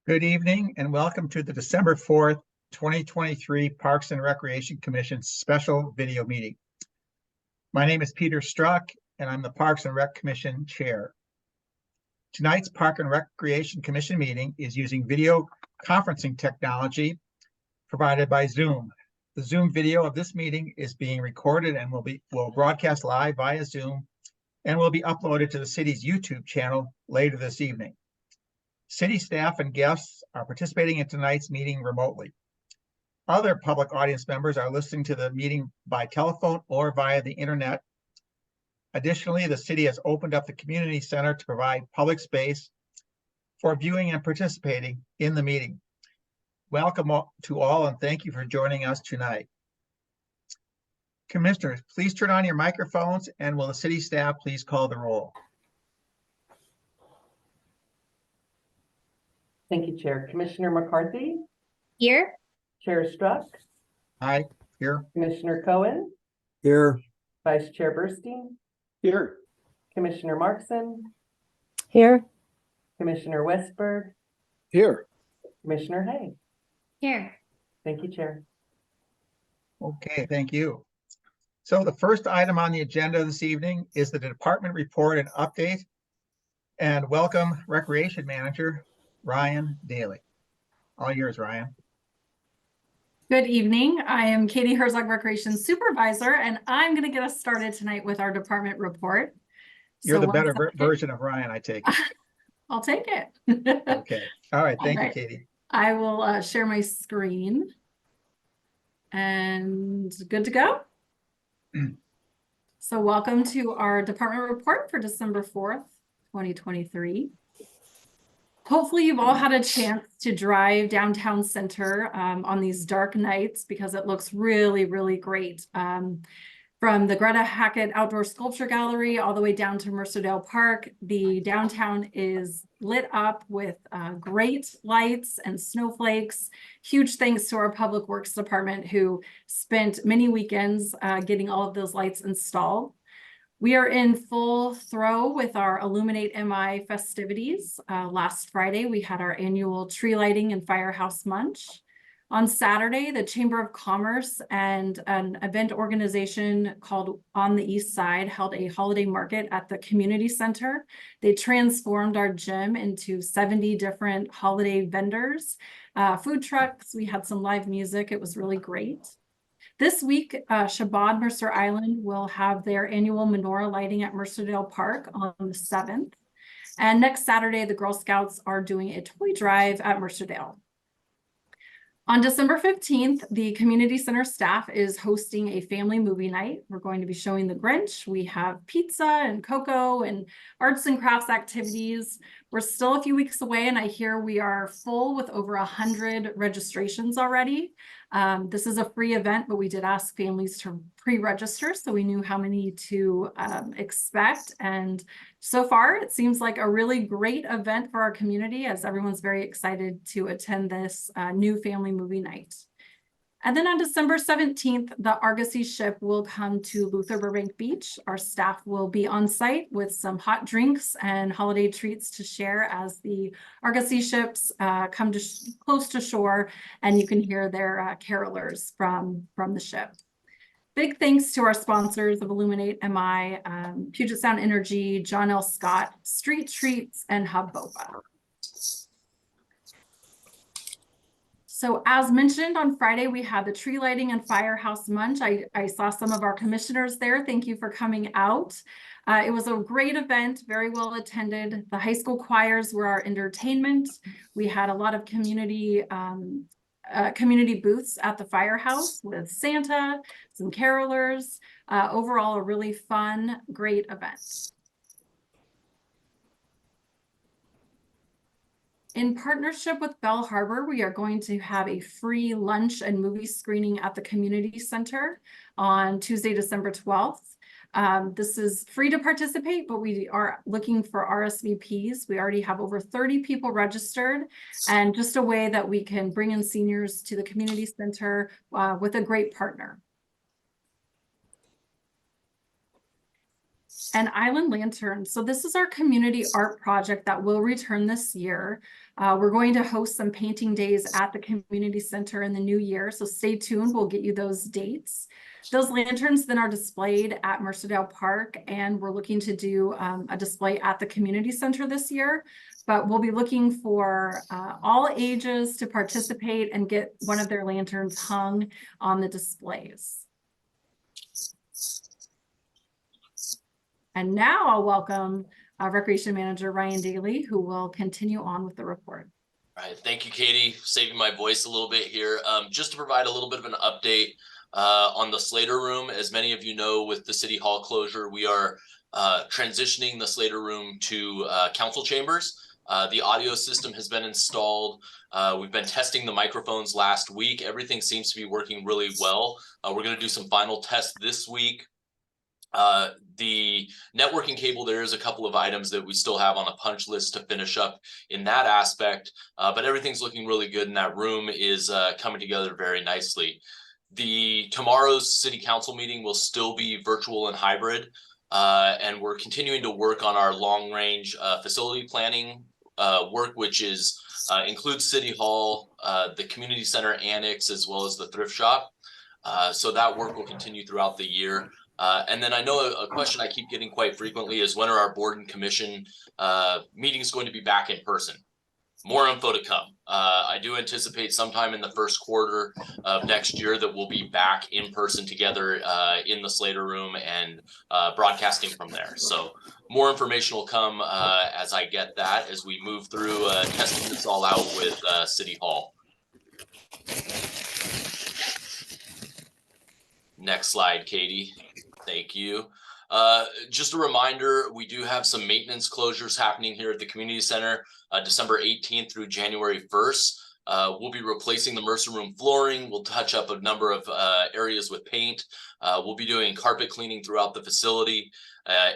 Good evening and welcome to the December 4th, 2023 Parks and Recreation Commission special video meeting. My name is Peter Struck and I'm the Parks and Rec Commission Chair. Tonight's Park and Recreation Commission meeting is using video conferencing technology provided by Zoom. The Zoom video of this meeting is being recorded and will broadcast live via Zoom and will be uploaded to the city's YouTube channel later this evening. City staff and guests are participating in tonight's meeting remotely. Other public audience members are listening to the meeting by telephone or via the internet. Additionally, the city has opened up the community center to provide public space for viewing and participating in the meeting. Welcome to all and thank you for joining us tonight. Commissioners, please turn on your microphones and will the city staff please call the roll? Thank you, Chair. Commissioner McCarthy? Here. Chair Struck? Aye, here. Commissioner Cohen? Here. Vice Chair Burstein? Here. Commissioner Markson? Here. Commissioner Westberg? Here. Commissioner Hay? Here. Thank you, Chair. Okay, thank you. So the first item on the agenda this evening is the department report and update. And welcome Recreation Manager Ryan Daly. All yours, Ryan. Good evening. I am Katie Herzog, Recreation Supervisor, and I'm going to get us started tonight with our department report. You're the better version of Ryan, I take it. I'll take it. Okay. All right. Thank you, right. Katie. I will share my screen. And good to go. So welcome to our department report for December 4th, 2023. Hopefully you've all had a chance to drive downtown center on these dark nights because it looks really, really great. From the Greta Hackett Outdoor Sculpture Gallery all the way down to Mercer Park, the downtown is lit up with great lights and snowflakes. Huge thanks to our Public Works Department who spent many weekends getting all of those lights installed. We are in full throw with our Illuminate MI festivities. Last Friday, we had our annual tree lighting and firehouse munch. On Saturday, the Chamber of Commerce and an event organization called On the East Side held a holiday market at the community center. They transformed our gym into 70 different holiday vendors, food trucks. We had some live music. It was really great. This week, Shabbat Mercer Island will have their annual menorah lighting at Mercerdale Park on the 7th. And next Saturday, the Girl Scouts are doing a toy drive at Mercerdale. On December 15th, the community center staff is hosting a family movie night. We're going to be showing The Grinch. We have pizza and cocoa and arts and crafts activities. We're still a few weeks away and I hear we are full with over 100 registrations already. This is a free event, but we did ask families to pre-register so we knew how many to expect. And so far, it seems like a really great event for our community as everyone's very excited to attend this new family movie night. And then on December 17th, the Argosy ship will come to Luther Burbank Beach. Our staff will be on site with some hot drinks and holiday treats to share as the Argosy ships come to close to shore, and you can hear their carolers from the ship. Big thanks to our sponsors of Illuminate MI, Puget Sound Energy, John L. Scott, Street Treats, and Hub Boba. So as mentioned on Friday, we had the tree lighting and firehouse munch. I saw some of our commissioners there. Thank you for coming out. It was a great event, very well attended. The high school choirs were our entertainment. We had a lot of community booths at the firehouse with Santa, some carolers. Overall, a really fun, great event. In partnership with Bell Harbor, we are going to have a free lunch and movie screening at the community center on Tuesday, December 12th. This is free to participate, but we are looking for RSVPs. We already have over 30 people registered, and just a way that we can bring in seniors to the community center with a great partner. and Island Lanterns. So this is our community art project that will return this year. We're going to host some painting days at the community center in the new year. So stay tuned, we'll get you those dates. Those lanterns then are displayed at Mercerdale Park, and we're looking to do a display at the community center this year. But we'll be looking for all ages to participate and get one of their lanterns hung on the displays. And now I'll welcome Recreation Manager Ryan Daly, who will continue on with the report. All right, thank you, Katie. Saving my voice a little bit here. Just to provide a little bit of an update on the Slater Room. As many of you know, with the City Hall closure, we are transitioning the Slater Room to council chambers. The audio system has been installed. We've been testing the microphones last week. Everything seems to be working really well. We're going to do some final tests this week. The networking cable, there is a couple of items that we still have on a punch list to finish up in that aspect, but everything's looking really good, and that room is coming together very nicely. Tomorrow's city council meeting will still be virtual and hybrid, and we're continuing to work on our long range facility planning work, which includes City Hall, the community center annex, as well as the thrift shop. So that work will continue throughout the year. And then I know a question I keep getting quite frequently is, when are our board and commission meetings going to be back in person? More info to come. I do anticipate sometime in the first quarter of next year that we'll be back in person together in the Slater Room and broadcasting from there. So more information will come as I get that, as we move through testing this all out with City Hall. Next slide, Katie. Thank you. Just a reminder, we do have some maintenance closures happening here at the community center, December 18th through January 1st. We'll be replacing the Mercer Room flooring. We'll touch up a number of areas with paint. We'll be doing carpet cleaning throughout the facility,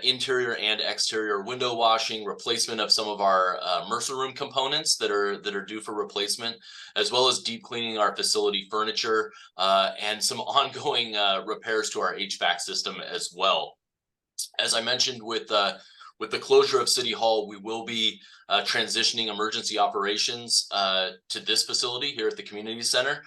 interior and exterior window washing, replacement of some of our Mercer Room components that are due for replacement, as well as deep cleaning our facility furniture, and some ongoing repairs to our HVAC system as well. As I mentioned, with the closure of City Hall, we will be transitioning emergency operations to this facility here at the community center.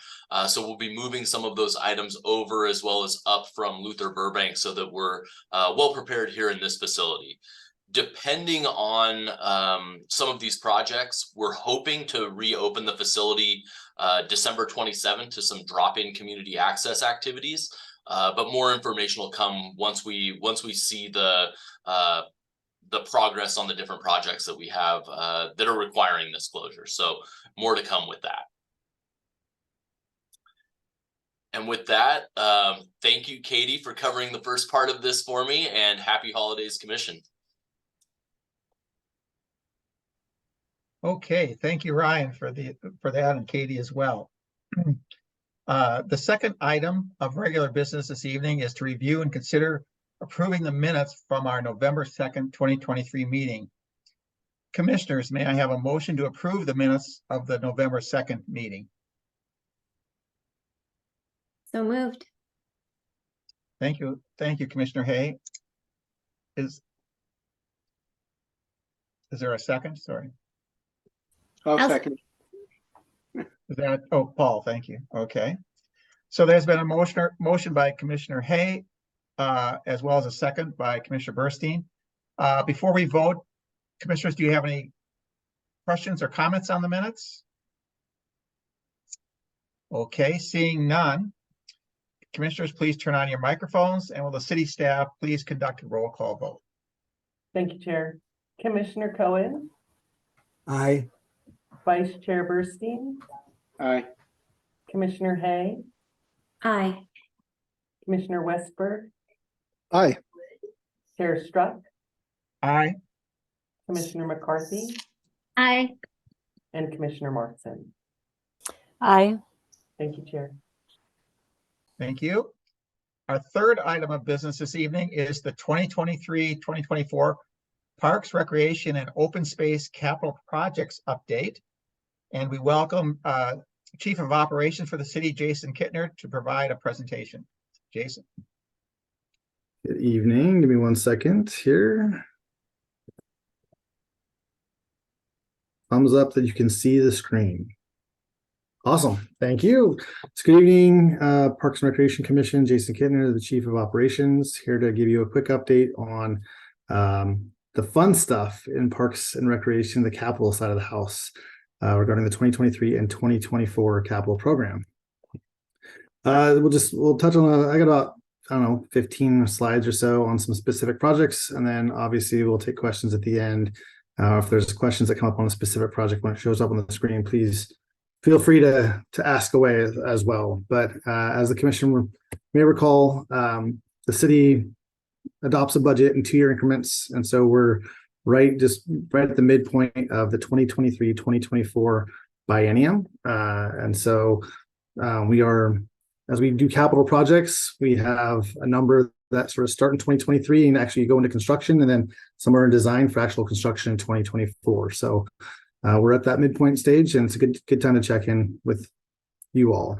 So we'll be moving some of those items over, as well as up from Luther Burbank, so that we're well prepared here in this facility. Depending on some of these projects, we're hoping to reopen the facility December 27th to some drop-in community access activities. But more information will come once we see the progress on the different projects that we have that are requiring this closure. So more to come with that. And with that, thank you, Katie, for covering the first part of this for me, and happy holidays, Commission. Okay, thank you, Ryan, for that, and Katie as well. The second item of regular business this evening is to review and consider approving the minutes from our November 2nd, 2023 meeting. Commissioners, may I have a motion to approve the minutes of the November 2nd meeting? So moved. Thank you, Commissioner Hay. Is there a second? Sorry. I'll I'll- second. Is that, oh, Paul, thank you. Okay. So there's been a motion by Commissioner Hay, as well as a second by Commissioner Burstein. Before we vote, Commissioners, do you have any questions or comments on the minutes? Okay, seeing none. Commissioners, please turn on your microphones, and will the city staff please conduct a roll call vote? Thank you, Chair. Commissioner Cohen, Aye. Vice Chair Burstein, Aye. Commissioner Hay, Aye. Commissioner Westberg, Aye. Chair Struck, Aye. Commissioner McCarthy, Aye. and Commissioner Markson. Aye. Thank you, Chair. Thank you. Our third item of business this evening is the 2023-2024 Parks, Recreation, and Open Space Capital Projects Update. And we welcome Chief of Operations for the city, Jason Kittner, to provide a presentation. Jason. Good evening. Give me 1 second here. Thumbs up that you can see the screen. Awesome. Thank you. It's good evening, Parks and Recreation Commission. Jason Kittner, the Chief of Operations, here to give you a quick update on the fun stuff in Parks and Recreation, the capital side of the house, regarding the 2023 and 2024 capital program. We'll touch on, I got about, I don't know, 15 slides or so on some specific projects. And then obviously we'll take questions at the end. If there's questions that come up on a specific project when it shows up on the screen, please feel free to ask away as well. But as the commission may recall, the city adopts a budget in 2-year increments. And so we're right at the midpoint of the 2023-2024 biennium. And so we are, as we do capital projects, we have a number that sort of start in 2023 and actually go into construction, and then some are in design for actual construction in 2024. So we're at that midpoint stage, and it's a good time to check in with you all.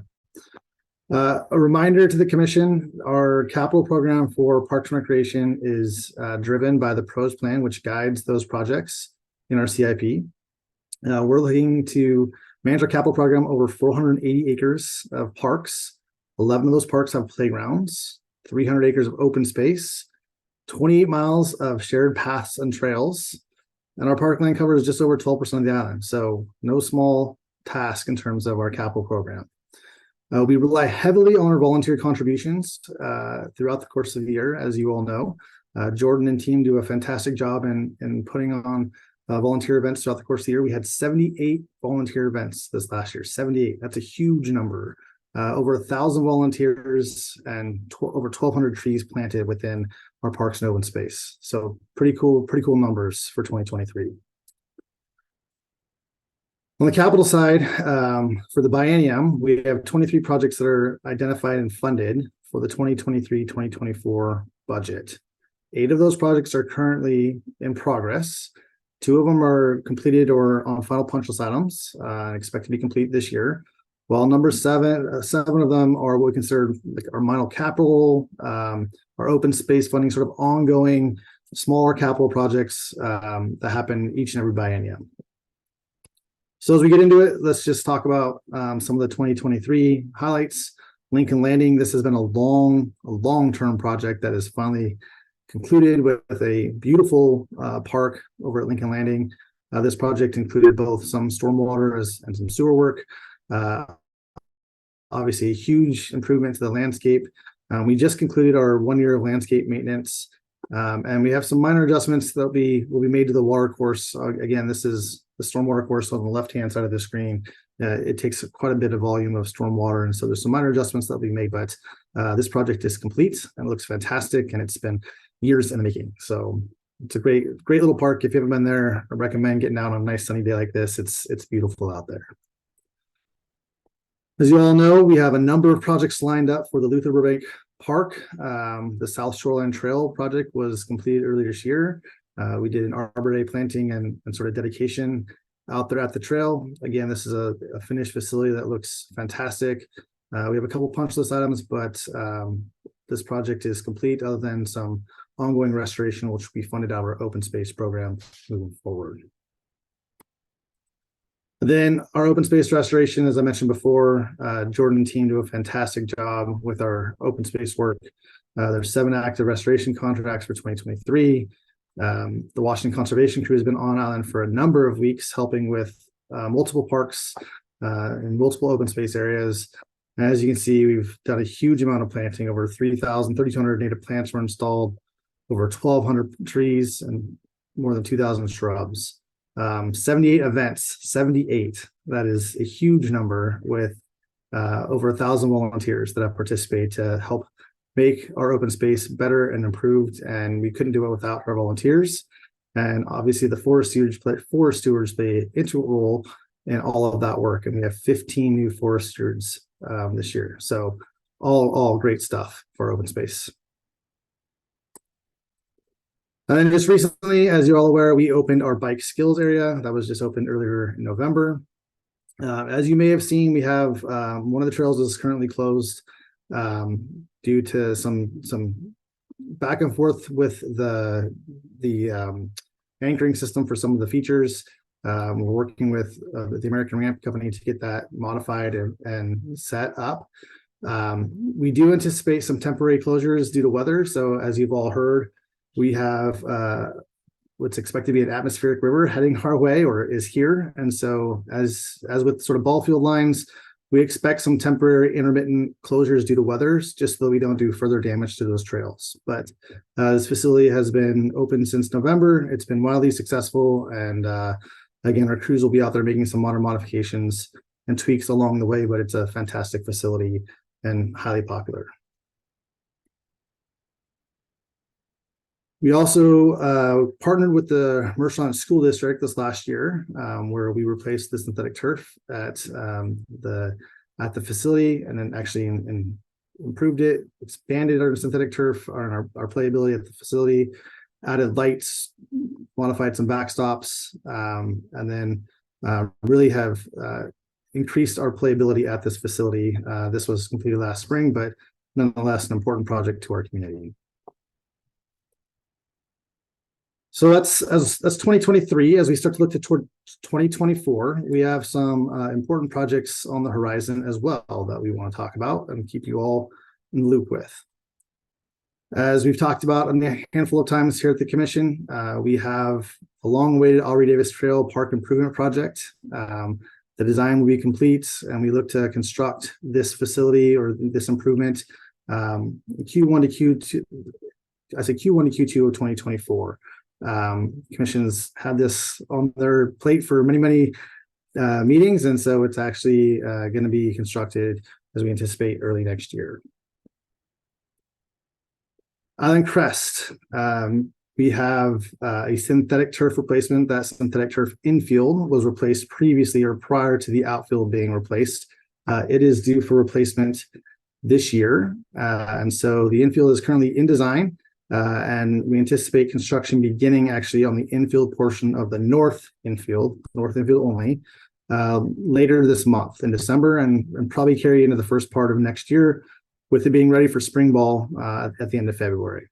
A reminder to the commission, our capital program for Parks and Recreation is driven by the PROS plan, which guides those projects in our CIP. We're looking to manage our capital program over 480 acres of parks. 11 of those parks have playgrounds, 300 acres of open space, 28 miles of shared paths and trails, and our parkland covers just over 12% of the island. So no small task in terms of our capital program. We rely heavily on our volunteer contributions throughout the course of the year, as you all know. Jordan and team do a fantastic job in putting on volunteer events throughout the course of the year. We had 78 volunteer events this last year, 78. That's a huge number. Over 1,000 volunteers and over 1,200 trees planted within our parks and open space. So pretty cool numbers for 2023. On the capital side, for the biennium, we have 23 projects that are identified and funded for the 2023-2024 budget. 8 of those projects are currently in progress. 2 of them are completed or on final punch list items, expect to be complete this year. While number 7 of them are what we consider like our minor capital, our open space funding, sort of ongoing smaller capital projects that happen each and every biennium. So as we get into it, let's just talk about some of the 2023 highlights. Lincoln Landing, this has been a long-term project that is finally concluded with a beautiful park over at Lincoln Landing. This project included both some stormwater and some sewer work. Obviously a huge improvement to the landscape. We just concluded our 1 year of landscape maintenance, and we have some minor adjustments that will be made to the water course. Again, this is the stormwater course on the left-hand side of the screen. It takes quite a bit of volume of stormwater, and so there's some minor adjustments that will be made, but this project is complete and it looks fantastic, and it's been years in the making. So it's a great little park. If you haven't been there, I recommend getting out on a nice sunny day like this. It's beautiful out there. As you all know, we have a number of projects lined up for the Luther Burbank Park. The South Shoreline Trail project was completed earlier this year. We did an Arbor Day planting and sort of dedication out there at the trail. Again, this is a finished facility that looks fantastic. We have a couple punch list items, but this project is complete other than some ongoing restoration, which will be funded out of our open space program moving forward. Then our open space restoration, as I mentioned before, Jordan and team do a fantastic job with our open space work. There's 7 active restoration contracts for 2023. The Washington Conservation Crew has been on island for a number of weeks, helping with multiple parks and multiple open space areas. And as you can see, we've done a huge amount of planting. Over 3,200 native plants were installed, over 1,200 trees, and more than 2,000 shrubs. 78 events, 78. That is a huge number, with over 1,000 volunteers that have participated to help make our open space better and improved. And we couldn't do it without our volunteers. And obviously the forest stewards play an integral role in all of that work. And we have 15 new forest stewards this year. So all great stuff for open space. And then just recently, as you're all aware, we opened our bike skills area. That was just opened earlier in November. As you may have seen, we have one of the trails is currently closed due to some back and forth with the anchoring system for some of the features. We're working with the American Ramp Company to get that modified and set up. We do anticipate some temporary closures due to weather. So as you've all heard, we have what's expected to be an atmospheric river heading our way or is here. And so as with sort of ball field lines, we expect some temporary intermittent closures due to weathers, just so we don't do further damage to those trails. But this facility has been open since November. It's been wildly successful. And again, our crews will be out there making some minor modifications and tweaks along the way, but it's a fantastic facility and highly popular. We also partnered with the Mercer School District this last year, where we replaced the synthetic turf at the facility, and then actually improved it, expanded our synthetic turf, our playability at the facility, added lights, modified some backstops, and then really have increased our playability at this facility. This was completed last spring, but nonetheless an important project to our community. So that's 2023. As we start to look toward 2024, we have some important projects on the horizon as well that we want to talk about and keep you all in the loop with. As we've talked about a handful of times here at the Commission, we have a long-awaited Aubrey Davis Trail Park Improvement Project. The design will be complete, and we look to construct this facility or this improvement Q1 to Q2. I say Q1 to Q2 of 2024. Commission's had this on their plate for many meetings, and so it's actually going to be constructed as we anticipate early next year. Island Crest, we have a synthetic turf replacement. That synthetic turf infield was replaced previously or prior to the outfield being replaced. It is due for replacement this year, and so the infield is currently in design. And we anticipate construction beginning actually on the infield portion of the north infield only, later this month in December, and probably carry into the first part of next year, with it being ready for spring ball at the end of February.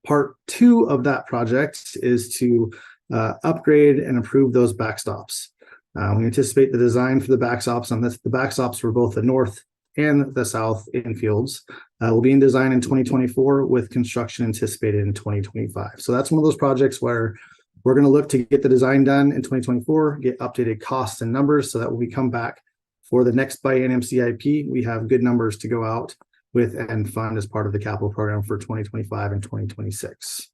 Part 2 of that project is to upgrade and improve those backstops. We anticipate the design for the backstops on this, the backstops for both the north and the south infields will be in design in 2024 with construction anticipated in 2025. So that's one of those projects where we're going to look to get the design done in 2024, get updated costs and numbers so that when we come back for the next biennium CIP, we have good numbers to go out with and fund as part of the capital program for 2025 and 2026.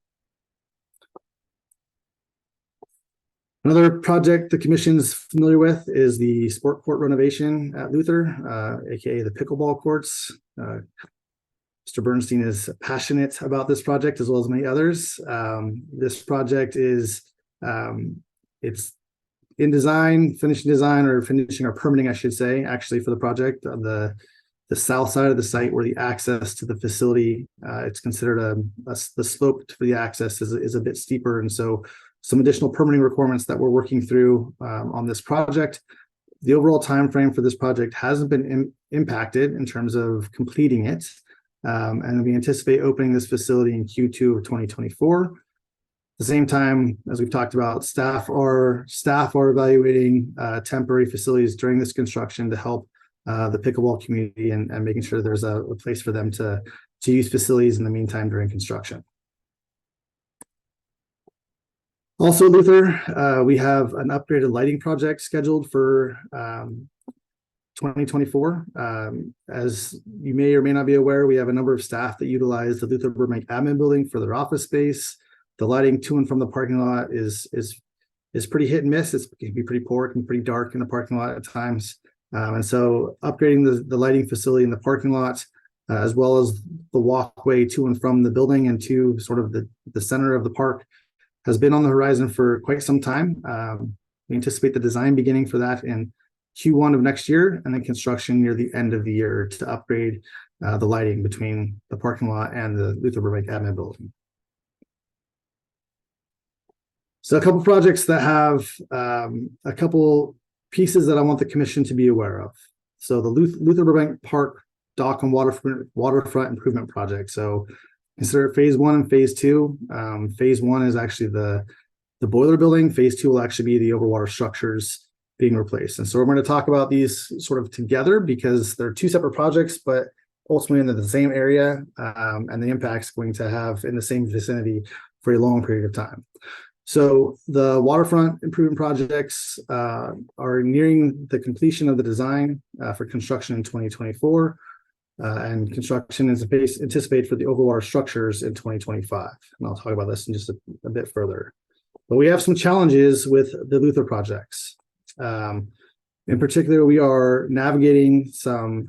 Another project the Commission's familiar with is the sport court renovation at Luther, aka the pickleball courts. Mr. Bernstein is passionate about this project as well as many others. This project is it's in design, finishing our permitting, I should say, actually for the project on the south side of the site where the access to the facility, it's considered the slope for the access is a bit steeper, and so some additional permitting requirements that we're working through on this project. The overall time frame for this project hasn't been impacted in terms of completing it, and we anticipate opening this facility in Q2 of 2024. At the same time, as we've talked about, staff are evaluating temporary facilities during this construction to help the pickleball community and making sure there's a place for them to use facilities in the meantime during construction. Also, Luther, we have an upgraded lighting project scheduled for 2024. As you may or may not be aware, we have a number of staff that utilize the Luther Burbank admin building for their office space. The lighting to and from the parking lot is pretty hit and miss. It can be pretty poor, it can be pretty dark in the parking lot at times. And so upgrading the lighting facility in the parking lot, as well as the walkway to and from the building and to sort of the center of the park, has been on the horizon for quite some time. We anticipate the design beginning for that in Q1 of next year, and then construction near the end of the year to upgrade the lighting between the parking lot and the Luther Burbank admin building. So a couple projects that have a couple pieces that I want the Commission to be aware of. So the Luther Burbank Park Dock and Waterfront Improvement Project. So consider phase 1 and phase 2. Phase 1 is actually the boiler building. Phase 2 will actually be the overwater structures being replaced. And so we're going to talk about these sort of together because they're two separate projects, but ultimately in the same area, and the impact's going to have in the same vicinity for a long period of time. So the waterfront improvement projects are nearing the completion of the design for construction in 2024, and construction is anticipated for the overwater structures in 2025. And I'll talk about this in just a bit further. But we have some challenges with the Luther projects. In particular, we are navigating some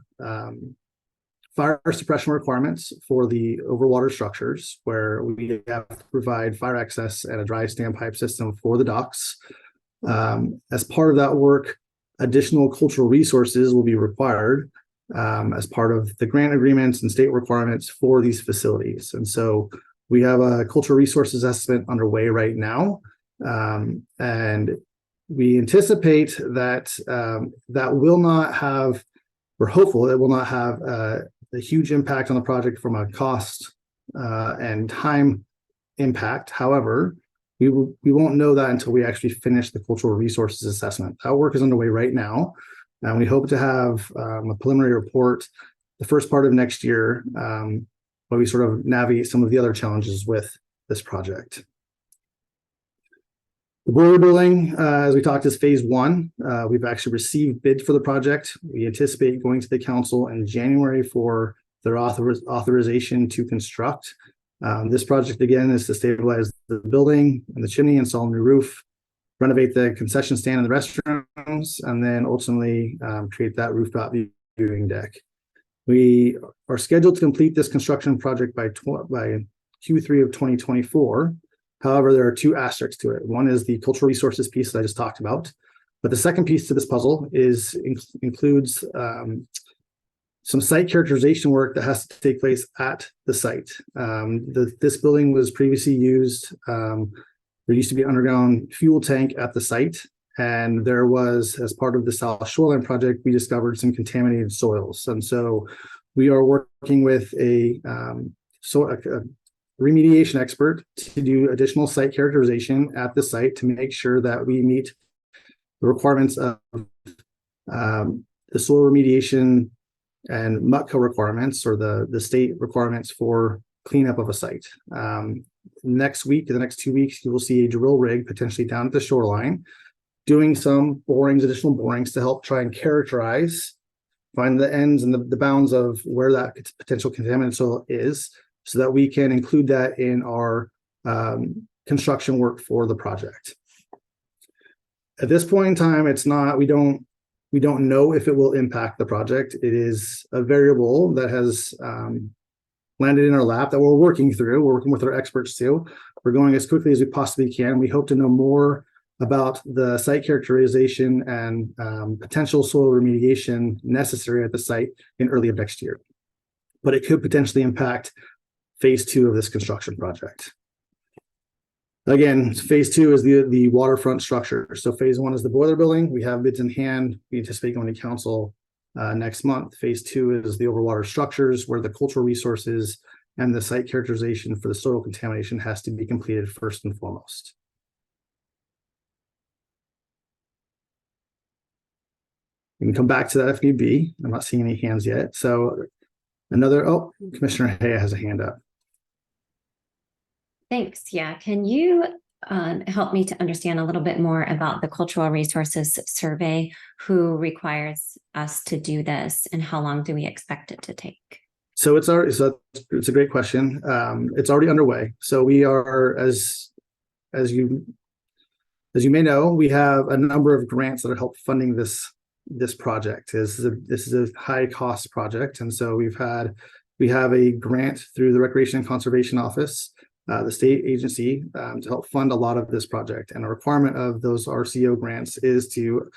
fire suppression requirements for the overwater structures, where we have to provide fire access and a dry standpipe system for the docks. As part of that work, additional cultural resources will be required as part of the grant agreements and state requirements for these facilities. And so we have a cultural resources estimate underway right now. And we anticipate that that will not have, we're hopeful it will not have a huge impact on the project from a cost and time impact. However, we won't know that until we actually finish the cultural resources assessment. That work is underway right now, and we hope to have a preliminary report the first part of next year, where we sort of navigate some of the other challenges with this project. The boiler building, as we talked, is phase 1. We've actually received bids for the project. We anticipate going to the council in January for their authorization to construct. This project, again, is to stabilize the building and the chimney, install a new roof, renovate the concession stand and the restrooms, and then ultimately create that rooftop viewing deck. We are scheduled to complete this construction project by Q3 of 2024. However, there are two aspects to it. One is the cultural resources piece that I just talked about, but the second piece to this puzzle includes some site characterization work that has to take place at the site. This building was previously used. There used to be an underground fuel tank at the site, and there was, as part of the South Shoreline project, we discovered some contaminated soils. And so we are working with a remediation expert to do additional site characterization at the site to make sure that we meet the requirements of the soil remediation and MUTCA requirements, or the state requirements for cleanup of a site. Next week, the next 2 weeks, you will see a drill rig potentially down at the shoreline doing some borings, additional borings, to help try and characterize, find the ends and the bounds of where that potential contaminated soil is, so that we can include that in our construction work for the project. At this point in time, it's not, we don't know if it will impact the project. It is a variable that has landed in our lap that we're working through. We're working with our experts too. We're going as quickly as we possibly can. We hope to know more about the site characterization and potential soil remediation necessary at the site in early of next year. But it could potentially impact phase 2 of this construction project. Again, phase 2 is the waterfront structure. So phase 1 is the boiler building. We have bids in hand. We anticipate going to council next month. Phase 2 is the overwater structures, where the cultural resources and the site characterization for the soil contamination has to be completed first and foremost. We can come back to that if need be. I'm not seeing any hands yet. So Commissioner Hay has a hand up. Thanks. Yeah. Can you help me to understand a little bit more about the cultural resources survey? Who requires us to do this, and how long do we expect it to take? So it's a great question. It's already underway. So we are, as you may know, we have a number of grants that are help funding this project. This is a high cost project, and so we have a grant through the Recreation and Conservation Office, the state agency, to help fund a lot of this project. And a requirement of those RCO grants is to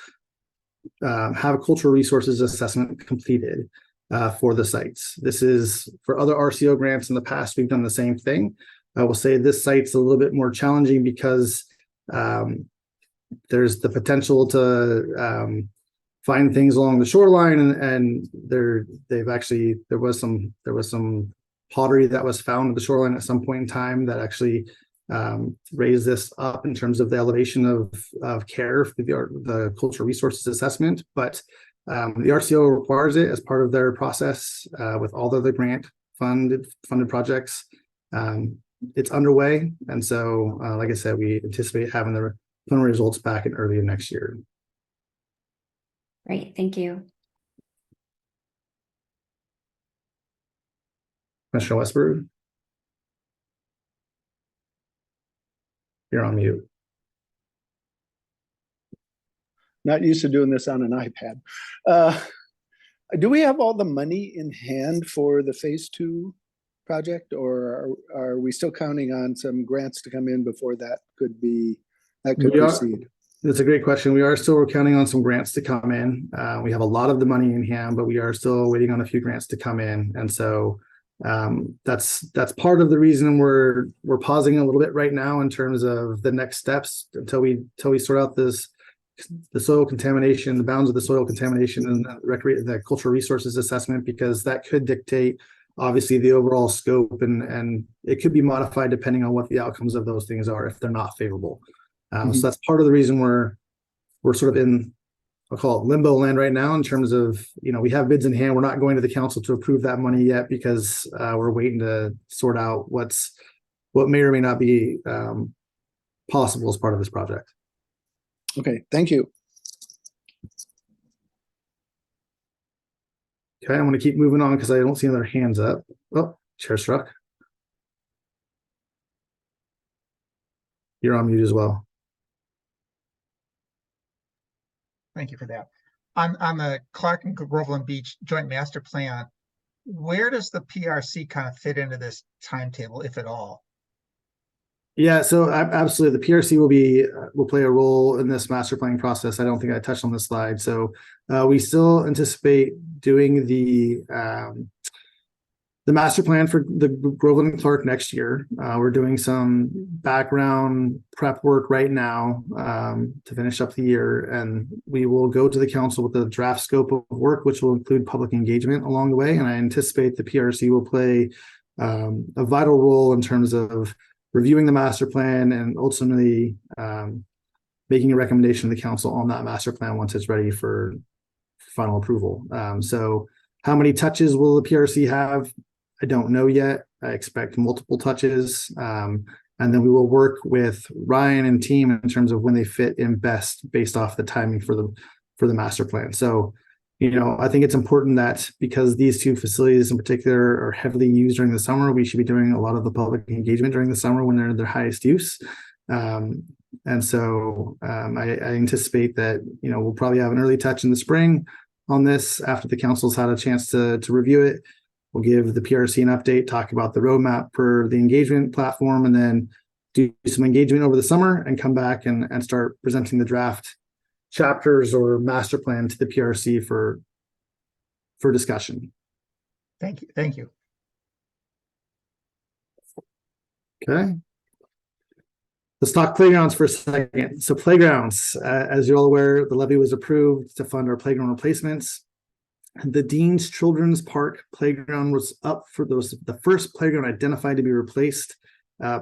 have a cultural resources assessment completed for the sites. This is for other RCO grants in the past. We've done the same thing. I will say this site's a little bit more challenging because there's the potential to find things along the shoreline, and there was some pottery that was found at the shoreline at some point in time that actually raised this up in terms of the elevation of care for the cultural resources assessment. But the RCO requires it as part of their process with all the other grant funded projects. It's underway, and so like I said, we anticipate having the preliminary results back in early next year. Great, thank you. Commissioner Westberg, you're on mute. Not used to doing this on an iPad. Do we have all the money in hand for the phase 2 project, or are we still counting on some grants to come in before that could proceed? That's a great question. We are still counting on some grants to come in. We have a lot of the money in hand, but we are still waiting on a few grants to come in. And so that's part of the reason we're pausing a little bit right now in terms of the next steps until we sort out the soil contamination, the bounds of the soil contamination, and the cultural resources assessment, because that could dictate obviously the overall scope, and it could be modified depending on what the outcomes of those things are if they're not favorable. So that's part of the reason we're sort of in, I'll call it limbo land right now in terms of, we have bids in hand. We're not going to the council to approve that money yet because we're waiting to sort out what may or may not be possible as part of this project. Okay, thank you. Okay, I'm going to keep moving on because I don't see other hands up. Oh, Chair Struck. You're on mute as well. Thank you for that. On the Clark and Groveland Beach Joint Master Plan, where does the PRC kind of fit into this timetable, if at all? Yeah, so absolutely, the PRC will play a role in this master planning process. I don't think I touched on this slide. So we still anticipate doing the master plan for the Groveland and Clark next year. We're doing some background prep work right now to finish up the year, and we will go to the council with the draft scope of work, which will include public engagement along the way. And I anticipate the PRC will play a vital role in terms of reviewing the master plan and ultimately making a recommendation to the council on that master plan once it's ready for final approval. So how many touches will the PRC have? I don't know yet. I expect multiple touches. And then we will work with Ryan and team in terms of when they fit in best based off the timing for the master plan. So, I think it's important that because these two facilities in particular are heavily used during the summer, we should be doing a lot of the public engagement during the summer when they're their highest use. And so I anticipate that, we'll probably have an early touch in the spring on this after the council's had a chance to review it. We'll give the PRC an update, talk about the roadmap for the engagement platform, and then do some engagement over the summer and come back and start presenting the draft chapters or master plan to the PRC for discussion. Thank you. Thank you. Okay. Let's talk playgrounds for a second. So playgrounds, as you're all aware, the levy was approved to fund our playground replacements. The Dean's Children's Park playground was up for the first playground identified to be replaced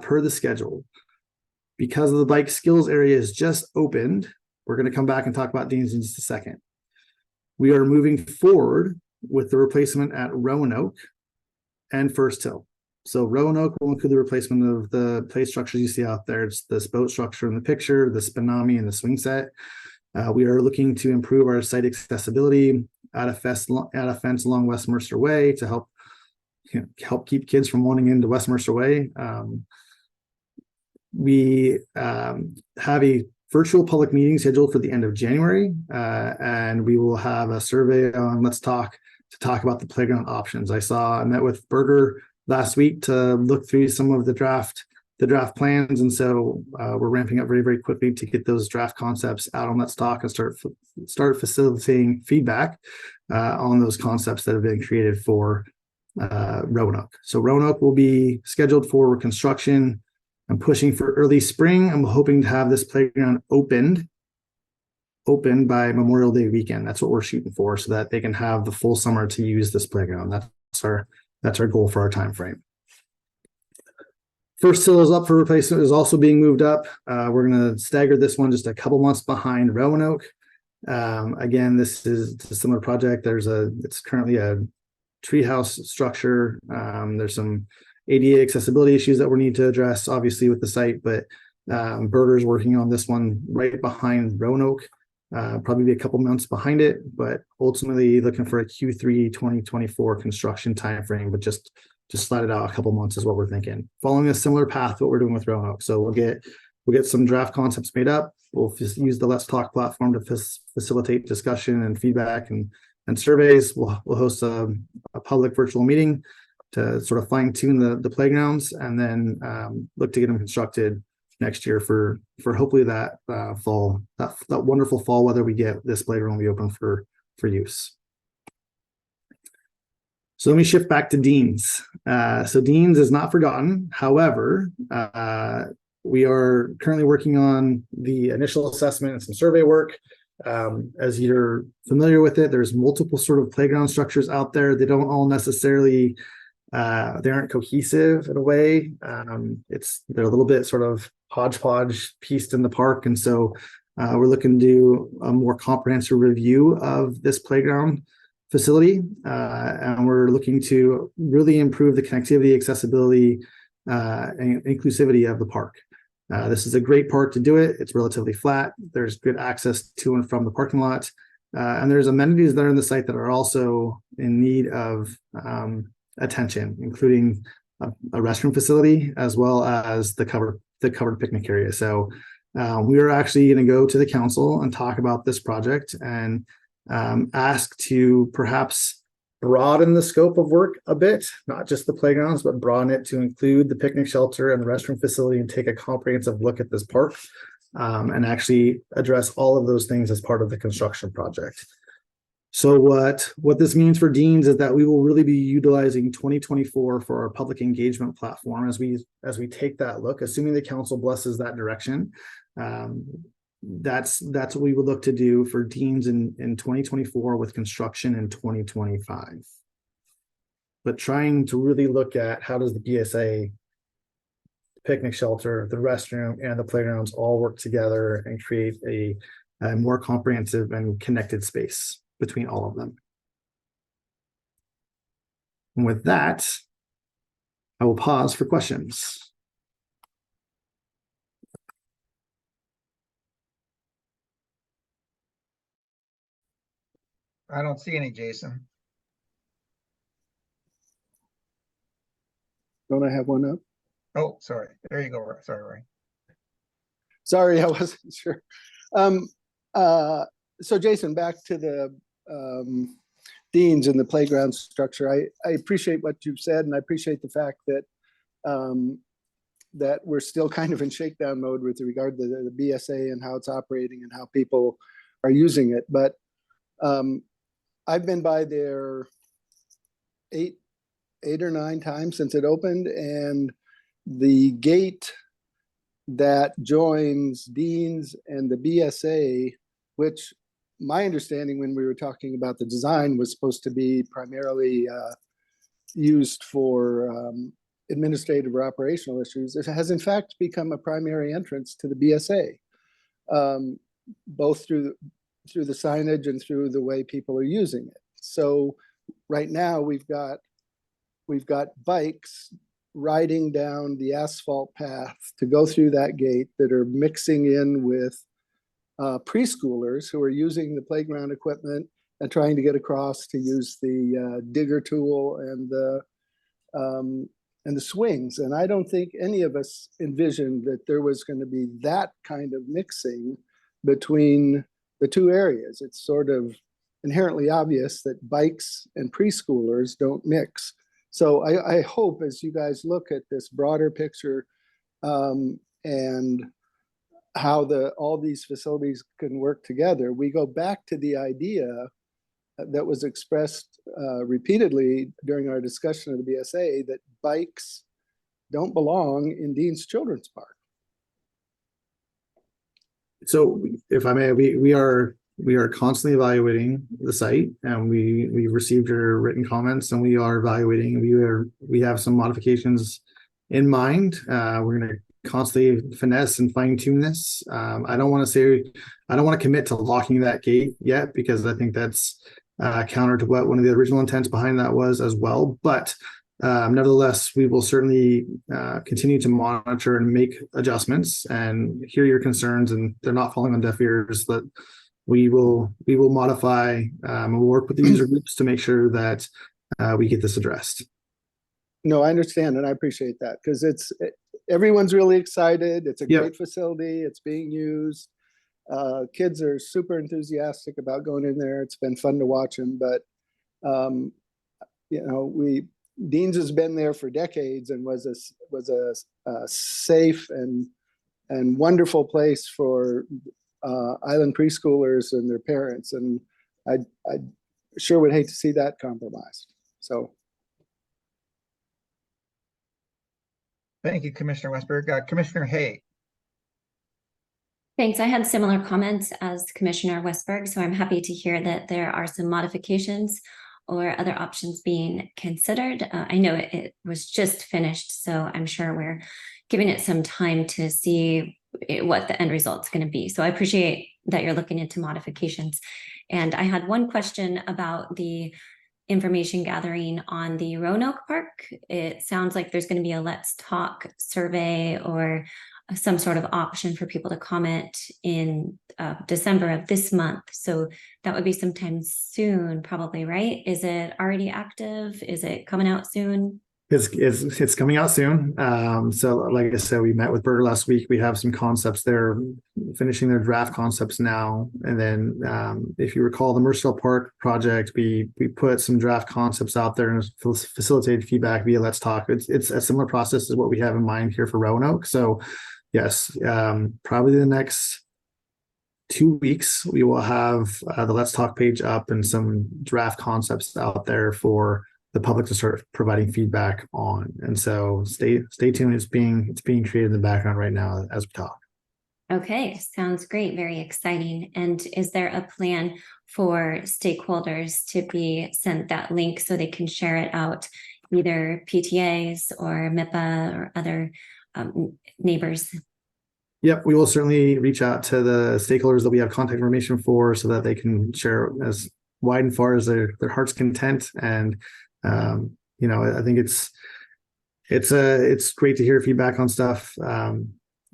per the schedule. Because of the bike skills area is just opened, we're going to come back and talk about Dean's in just a second. We are moving forward with the replacement at Roanoke and First Hill. So Roanoke will include the replacement of the play structures you see out there. It's this boat structure in the picture, the spinami, and the swing set. We are looking to improve our site accessibility, add a fence along West Mercer Way to help keep kids from wandering into West Mercer Way. We have a virtual public meeting scheduled for the end of January, and we will have a survey on Let's Talk to talk about the playground options. I met with Berger last week to look through some of the draft plans, and so we're ramping up very, very quickly to get those draft concepts out on Let's Talk and start facilitating feedback on those concepts that have been created for Roanoke. So Roanoke will be scheduled for construction. I'm pushing for early spring. I'm hoping to have this playground open by Memorial Day weekend. That's what we're shooting for, so that they can have the full summer to use this playground. That's that's our goal for our time frame. First Sill is up for replacement, is also being moved up. We're going to stagger this one just a couple months behind Roanoke. Again, this is a similar project. It's currently a treehouse structure. There's some ADA accessibility issues that we need to address, obviously, with the site, but Berger's working on this one right behind Roanoke. Probably be a couple months behind it, but ultimately looking for a Q3 2024 construction timeframe, but just slide it out a couple months is what we're thinking. Following a similar path to what we're doing with Roanoke. So we'll get some draft concepts made up. We'll just use the Let's Talk platform to facilitate discussion and feedback and surveys. We'll host a public virtual meeting to sort of fine tune the playgrounds, and then look to get them constructed next year for hopefully that fall, that wonderful fall weather we get. This playground will be open for use. So let me shift back to Deans. So Deans is not forgotten. However, we are currently working on the initial assessment and some survey work. As you're familiar with it, there's multiple sort of playground structures out there. They don't all necessarily, they aren't cohesive in a way. They're a little bit sort of hodgepodge pieced in the park. And so we're looking to do a more comprehensive review of this playground facility. And we're looking to really improve the connectivity, accessibility, and inclusivity of the park. This is a great park to do it. It's relatively flat. There's good access to and from the parking lot. And there's amenities that are in the site that are also in need of attention, including a restroom facility, as well as the covered picnic area. So we are actually going to go to the council and talk about this project and ask to perhaps broaden the scope of work a bit, not just the playgrounds, but broaden it to include the picnic shelter and the restroom facility, and take a comprehensive look at this park and actually address all of those things as part of the construction project. So what this means for Deans is that we will really be utilizing 2024 for our public engagement platform as we take that look, assuming the council blesses that direction. That's what we would look to do for Deans in 2024 with construction in 2025. But trying to really look at how does the BSA, picnic shelter, the restroom, and the playgrounds all work together and create a more comprehensive and connected space between all of them. And with that, I will pause for questions. I don't see any, Jason. Don't I have one up? Oh, sorry. There you go. Sorry, Roy. Sorry, I wasn't sure. So Jason, back to the Deans and the playground structure. I appreciate what you've said, and I appreciate the fact that that we're still kind of in shakedown mode with regard to the BSA and how it's operating and how people are using it. But I've been by there eight or nine times since it opened, and the gate that joins Deans and the BSA, which my understanding when we were talking about the design was supposed to be primarily used for administrative or operational issues, it has in fact become a primary entrance to the BSA, both through the signage and through the way people are using it. So right now we've got bikes riding down the asphalt path to go through that gate that are mixing in with preschoolers who are using the playground equipment and trying to get across to use the digger tool and the swings. And I don't think any of us envisioned that there was going to be that kind of mixing between the two areas. It's sort of inherently obvious that bikes and preschoolers don't mix. So I hope as you guys look at this broader picture and how all these facilities can work together, we go back to the idea that was expressed repeatedly during our discussion of the BSA that bikes don't belong in Dean's Children's Park. So if I may, we are we are constantly evaluating the site, and we received your written comments, and we are evaluating. We have some modifications in mind. We're going to constantly finesse and fine tune this. I don't want to commit to locking that gate yet, because I think that's counter to what one of the original intents behind that was as well. But nevertheless, we will certainly continue to monitor and make adjustments and hear your concerns, and they're not falling on deaf ears. That we will modify and we'll work with the user groups to make sure that we get this addressed. No, I understand, and I appreciate that, because everyone's really excited. It's a Yep. great facility. It's being used. Kids are super enthusiastic about going in there. It's been fun to watch them, but Dean's has been there for decades and was a safe and wonderful place for island preschoolers and their parents, and I sure would hate to see that compromised. So. Thank you, Commissioner Westberg. Commissioner Hay. Thanks. I had similar comments as Commissioner Westberg, so I'm happy to hear that there are some modifications or other options being considered. I know it was just finished, so I'm sure we're giving it some time to see what the end result's going to be. So I appreciate that you're looking into modifications. And I had one question about the information gathering on the Roanoke Park. It sounds like there's going to be a Let's Talk survey or some sort of option for people to comment in December of this month. So that would be sometime soon, probably, right? Is it already active? Is it coming out soon? It's coming out soon. So like I said, we met with Berger last week. We have some concepts. They're finishing their draft concepts now. And then if you recall the Mercer Park project, we put some draft concepts out there and facilitated feedback via Let's Talk. It's a similar process as what we have in mind here for Roanoke. So yes, probably the next 2 weeks, we will have the Let's Talk page up and some draft concepts out there for the public to start providing feedback on. And so stay tuned. It's being created in the background right now as we talk. Okay, sounds great. Very exciting. And is there a plan for stakeholders to be sent that link so they can share it out, either PTAs or MIPA or other neighbors? Yep, we will certainly reach out to the stakeholders that we have contact information for so that they can share as wide and far as their heart's content. And I think it's great to hear feedback on stuff.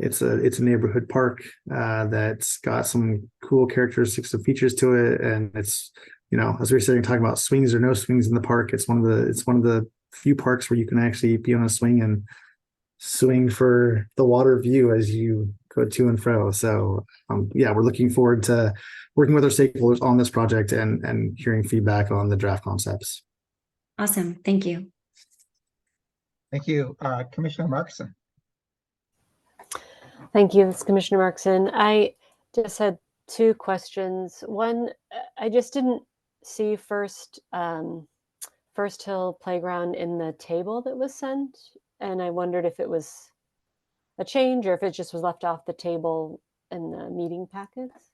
It's a neighborhood park that's got some cool characteristics and features to it, and it's as we were sitting talking about swings or no swings in the park, it's one of the few parks where you can actually be on a swing and swing for the water view as you go to and fro. So we're looking forward to working with our stakeholders on this project and hearing feedback on the draft concepts. Awesome. Thank you. Thank you. Commissioner Markson. Thank you. It's Commissioner Markson. I just had two questions. One, I just didn't see First Hill Playground in the table that was sent, and I wondered if it was a change or if it just was left off the table in the meeting packets.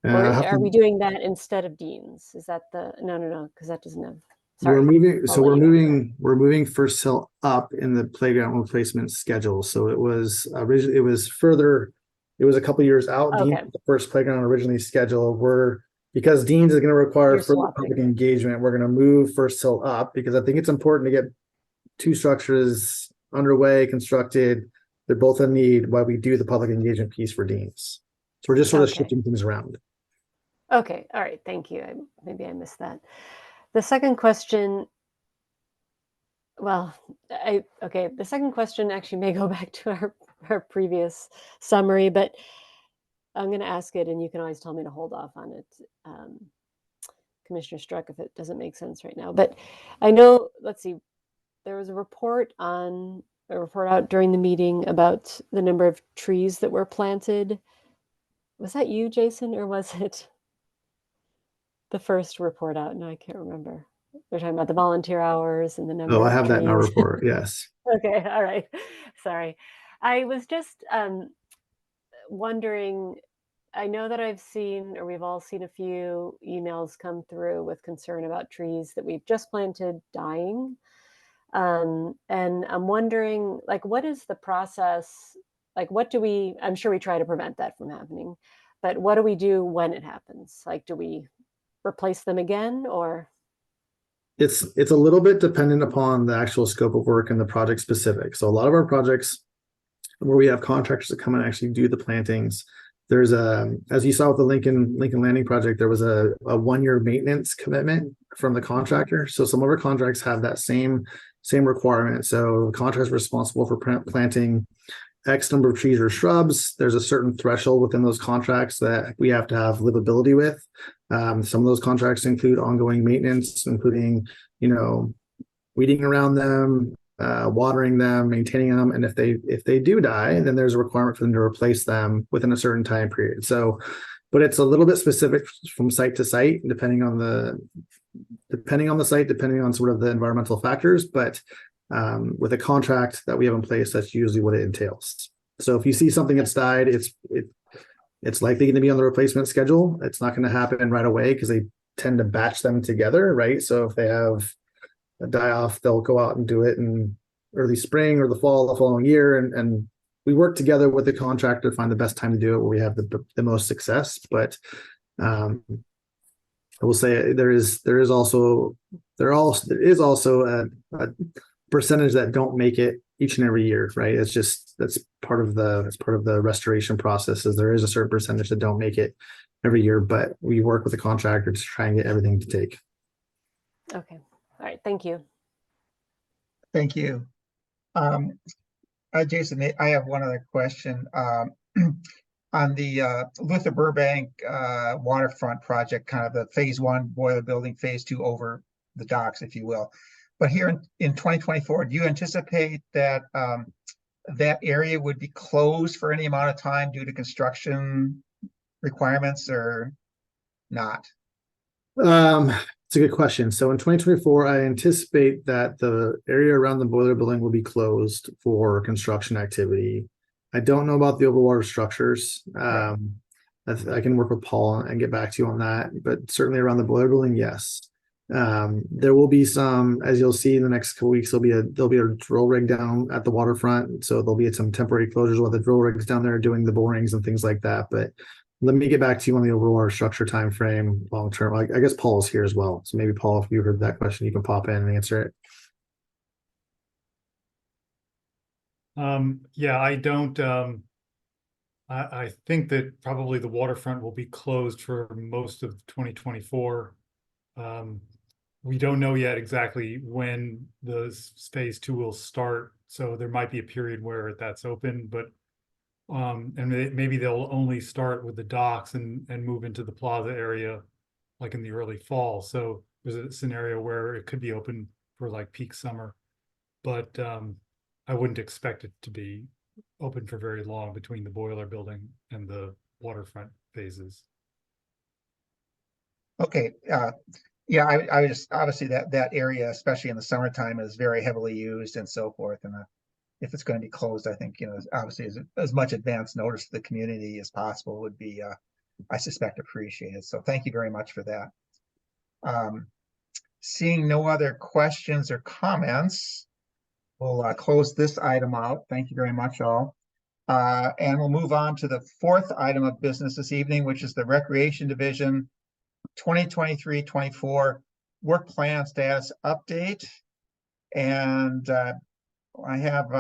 Or are we doing that instead of Dean's? Is that no, because that doesn't have. Sorry. We're moving First Hill up in the playground replacement schedule. So it was originally, it was a couple years out. Okay. Dean's, the first playground originally scheduled. Because Dean's is going to require further public engagement, we're going to move First Hill up because I think it's important to get two structures underway, constructed. They're both a need while we do the public engagement piece for Dean's. So we're just sort of shifting things around. Okay. All right. Thank you. Maybe I missed that. The second question, the second question actually may go back to our previous summary, but I'm going to ask it and you can always tell me to hold off on it, Commissioner Struck, if it doesn't make sense right now. But I know, let's see, there was a report out during the meeting about the number of trees that were planted. Was that you, Jason, or was it the first report out? No, I can't remember. They're talking about the volunteer hours and the number. Oh, I have that in our report. Yes. Okay. All right. Sorry. I was just wondering, I know that I've seen, or we've all seen a few emails come through with concern about trees that we've just planted dying. And I'm wondering, like, what is the process? Like, what do we, I'm sure we try to prevent that from happening, but what do we do when it happens? Like, do we replace them again, or? It's a little bit dependent upon the actual scope of work and the project specific. So a lot of our projects where we have contractors that come and actually do the plantings, there's as you saw with the Lincoln Landing project, there was a 1-year maintenance commitment from the contractor. So some of our contracts have that same requirement. So the contractor is responsible for planting X number of trees or shrubs. There's a certain threshold within those contracts that we have to have livability with. Some of those contracts include ongoing maintenance, including, weeding around them, watering them, maintaining them. And if they do die, then there's a requirement for them to replace them within a certain time period. So, but it's a little bit specific from site to site, depending on the site, depending on sort of the environmental factors. But with a contract that we have in place, that's usually what it entails. So if you see something that's died, it's likely going to be on the replacement schedule. It's not going to happen right away because they tend to batch them together, right? So if they have a die off, they'll go out and do it in early spring or the fall the following year. And we work together with the contractor to find the best time to do it where we have the most success. But I will say there is also a percentage that don't make it each and every year, right? That's part of the restoration process. Is there is a certain percentage that don't make it every year, but we work with the contractor to try and get everything to take. Okay. All right. Thank you. Thank you. Jason, I have one other question. On the Luther Burbank waterfront project, kind of the phase 1 boiler building, phase 2 over the docks, if you will. But here in 2024, do you anticipate that that area would be closed for any amount of time due to construction requirements or not? It's a good question. So in 2024, I anticipate that the area around the boiler building will be closed for construction activity. I don't know about the overwater structures. Right. I can work with Paul and get back to you on that, but certainly around the boiler building, yes. There will be some, as you'll see in the next couple weeks, there'll be a drill rig down at the waterfront. So there'll be some temporary closures while the drill rig's down there doing the borings and things like that. But let me get back to you on the overwater structure time frame long term. I guess Paul's here as well. So maybe Paul, if you heard that question, you can pop in and answer it. Yeah, I don't. I think that probably the waterfront will be closed for most of 2024. We don't know yet exactly when the phase 2 will start, so there might be a period where that's open, but and maybe they'll only start with the docks and move into the plaza area like in the early fall. So there's a scenario where it could be open for like peak summer, but I wouldn't expect it to be open for very long between the boiler building and the waterfront phases. Okay. Yeah, I just obviously that area, especially in the summertime, is very heavily used and so forth. And if it's going to be closed, I think, obviously as much advance notice to the community as possible would be, I suspect, appreciated. So thank you very much for that. Seeing no other questions or comments, we'll close this item out. Thank you very much, all. And we'll move on to the 4th item of business this evening, which is the Recreation Division 2023-24 work plan status update. And I have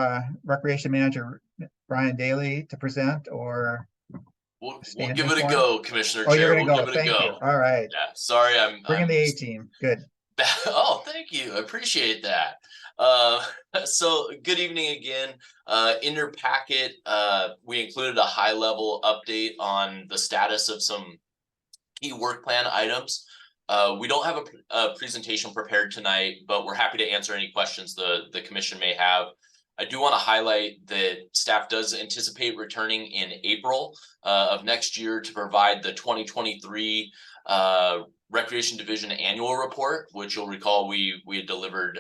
Recreation Manager Brian Daly to present, or We'll stand give in it a for him? go, Commissioner Oh, you're Chair. gonna We'll go. give it a Thank go. you. All right. Yeah, sorry, Bringing the A-team. Good. Oh, thank you. I appreciate that. So good evening again. In your packet, we included a high-level update on the status of some key work plan items. We don't have a presentation prepared tonight, but we're happy to answer any questions the commission may have. I do want to highlight that staff does anticipate returning in April of next year to provide the 2023 Recreation Division annual report, which you'll recall we had delivered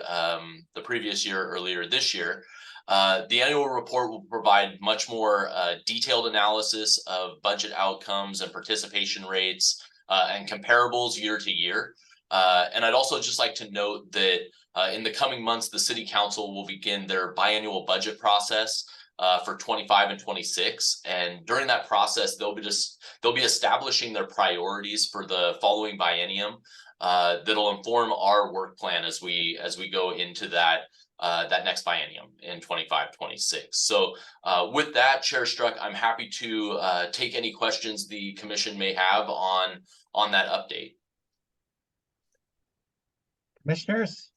the previous year, earlier this year. The annual report will provide much more detailed analysis of budget outcomes and participation rates and comparables year to year. And I'd also just like to note that in the coming months, the City Council will begin their biannual budget process for 25 and 26. And during that process, they'll be establishing their priorities for the following biennium that'll inform our work plan as we go into that next biennium in 25-26. So with that, Chair Struck, I'm happy to take any questions the commission may have on that update. Commissioners?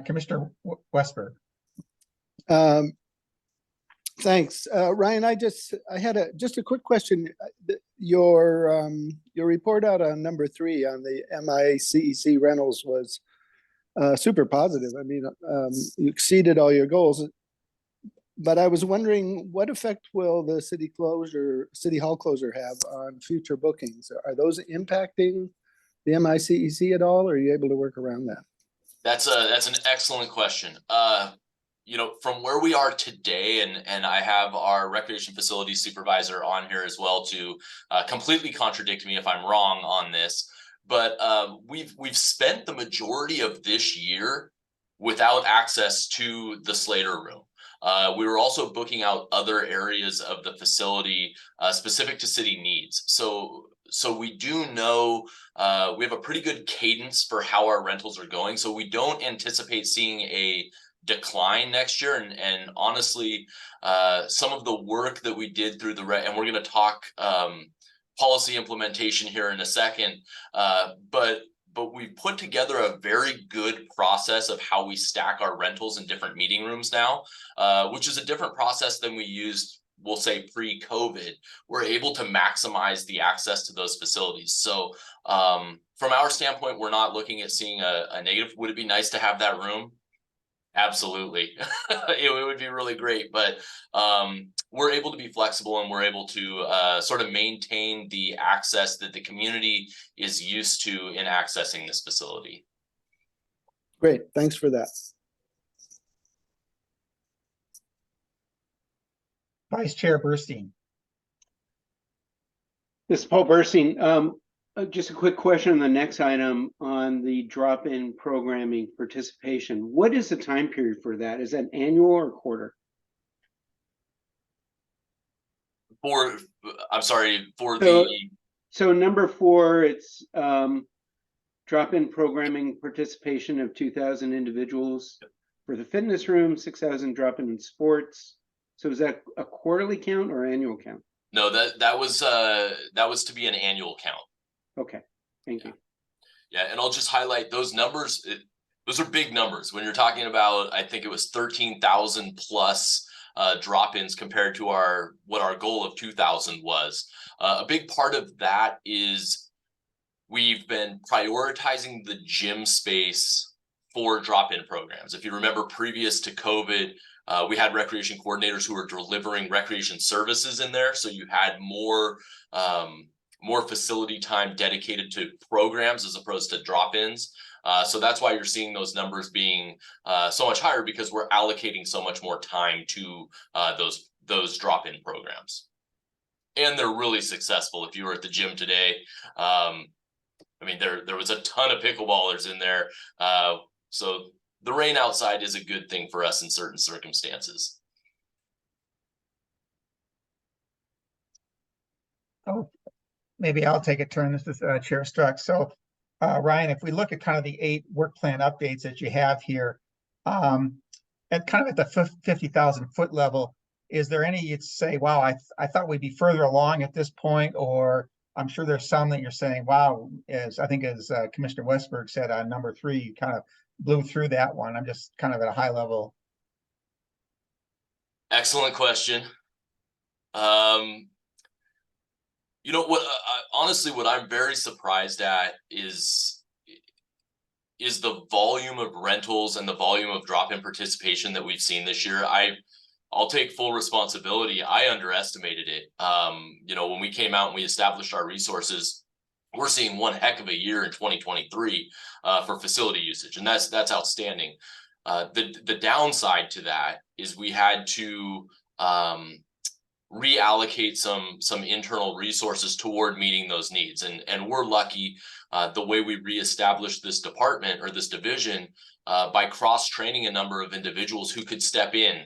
Commissioner Westberg. Thanks, Ryan. I had just a quick question. Your report out on number 3 on the MICEC rentals was super positive. I mean, you exceeded all your goals, but I was wondering what effect will the city hall closure have on future bookings? Are those impacting the MICEC at all, or are you able to work around that? That's an excellent question. You know, from where we are today, and I have our recreation facility supervisor on here as well to completely contradict me if I'm wrong on this, but we've spent the majority of this year without access to the Slater room. We were also booking out other areas of the facility specific to city needs. So we do know we have a pretty good cadence for how our rentals are going. So we don't anticipate seeing a decline next year. And honestly, some of the work that we did through and we're going to talk policy implementation here in a second, but we put together a very good process of how we stack our rentals in different meeting rooms now, which is a different process than we used, we'll say, pre-COVID. We're able to maximize the access to those facilities. So from our standpoint, we're not looking at seeing a negative. Would it be nice to have that room? Absolutely. It would be really great, but we're able to be flexible, and we're able to sort of maintain the access that the community is used to in accessing this facility. Great, thanks for that. Vice Chair Burstein. This is Paul Burstein. Just a quick question on the next item on the drop-in programming participation. What is the time period for that? Is that annual or quarter? I'm sorry, So number 4, it's drop-in programming participation of 2,000 individuals for the fitness room, 6,000 drop-in in sports. So is that a quarterly count or annual count? No, that was to be an annual count. Okay, thank you. Yeah, and I'll just highlight those numbers. Those are big numbers when you're talking about, I think it was 13,000 plus drop-ins compared to what our goal of 2,000 was. A big part of that is we've been prioritizing the gym space for drop-in programs. If you remember, previous to COVID, we had recreation coordinators who were delivering recreation services in there. So you had more facility time dedicated to programs as opposed to drop-ins. So that's why you're seeing those numbers being so much higher, because we're allocating so much more time to those drop-in programs. And they're really successful. If you were at the gym today, I mean, there was a ton of pickleballers in there. So the rain outside is a good thing for us in certain circumstances. Oh, maybe I'll take a turn. This is Chair Struck. So Ryan, if we look at kind of the 8 work plan updates that you have here, at kind of at the 50,000 foot level, is there any you'd say, wow, I thought we'd be further along at this point? Or I'm sure there's some that you're saying, wow, as Commissioner Westberg said on number 3, you kind of blew through that one. I'm just kind of at a high level. Excellent question. You know what? Honestly, what I'm very surprised at is the volume of rentals and the volume of drop-in participation that we've seen this year. I'll take full responsibility. I underestimated it. You know, when we came out and we established our resources, we're seeing one heck of a year in 2023 for facility usage, and that's outstanding. The downside to that is we had to reallocate some internal resources toward meeting those needs, and we're lucky the way we reestablished this department or this division by cross-training a number of individuals who could step in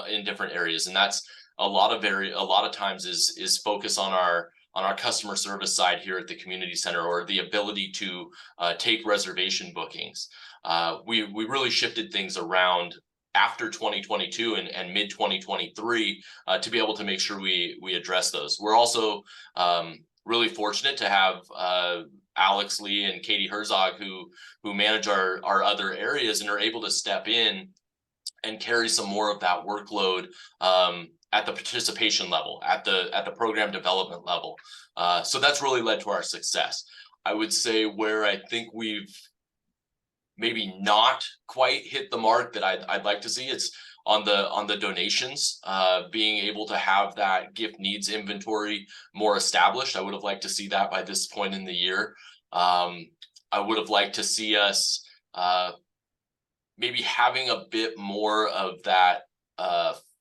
in different areas, and that's a lot of times is focus on our customer service side here at the community center, or the ability to take reservation bookings. We really shifted things around after 2022 and mid 2023 to be able to make sure we address those. We're also really fortunate to have Alex Lee and Katie Herzog who manage our other areas and are able to step in and carry some more of that workload at the participation level, at the program development level. So that's really led to our success. I would say where I think we've maybe not quite hit the mark that I'd like to see, it's on the donations, being able to have that gift needs inventory more established. I would have liked to see that by this point in the year. I would have liked to see us maybe having a bit more of that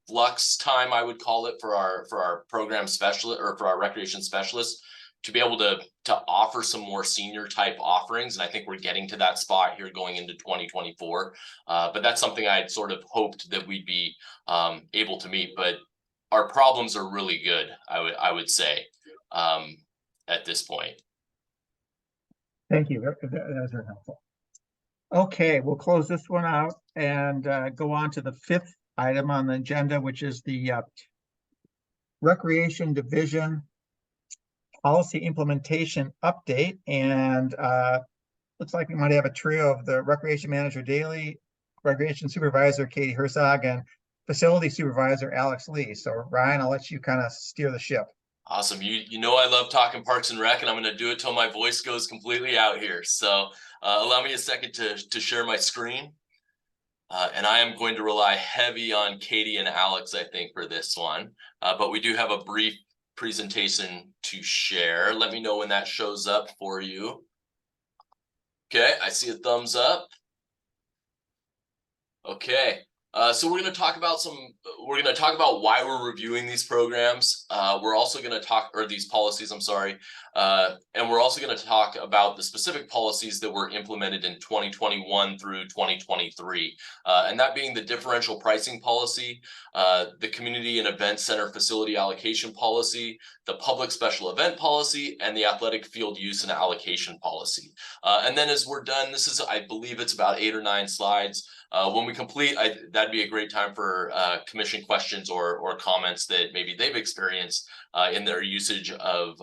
flux time, I would call it, for our program specialist or for our recreation specialists, to be able to offer some more senior type offerings. And I think we're getting to that spot here going into 2024. But that's something I'd sort of hoped that we'd be able to meet. But our problems are really good, I would say, at this point. Thank you. That was very helpful. Okay, we'll close this one out and go on to the fifth item on the agenda, which is the Recreation Division Policy Implementation Update. And looks like we might have a trio of the Recreation Manager Daly, Recreation Supervisor Katie Herzog, and Facility Supervisor Alex Lee. So Ryan, I'll let you kind of steer the ship. Awesome. You know I love talking Parks and Rec, and I'm going to do it till my voice goes completely out here. So allow me a second to share my screen. And I am going to rely heavy on Katie and Alex, I think, for this one. But we do have a brief presentation to share. Let me know when that shows up for you. Okay, I see a thumbs up. Okay. So we're going to talk about why we're reviewing these programs. We're also going to talk, or these policies, I'm sorry. And we're also going to talk about the specific policies that were implemented in 2021 through 2023. And that being the differential pricing policy, the community and event center facility allocation policy, the public special event policy, and the athletic field use and allocation policy. And then as we're done, this is, I believe it's about 8 or 9 slides. When we complete, that'd be a great time for commission questions or comments that maybe they've experienced in their usage of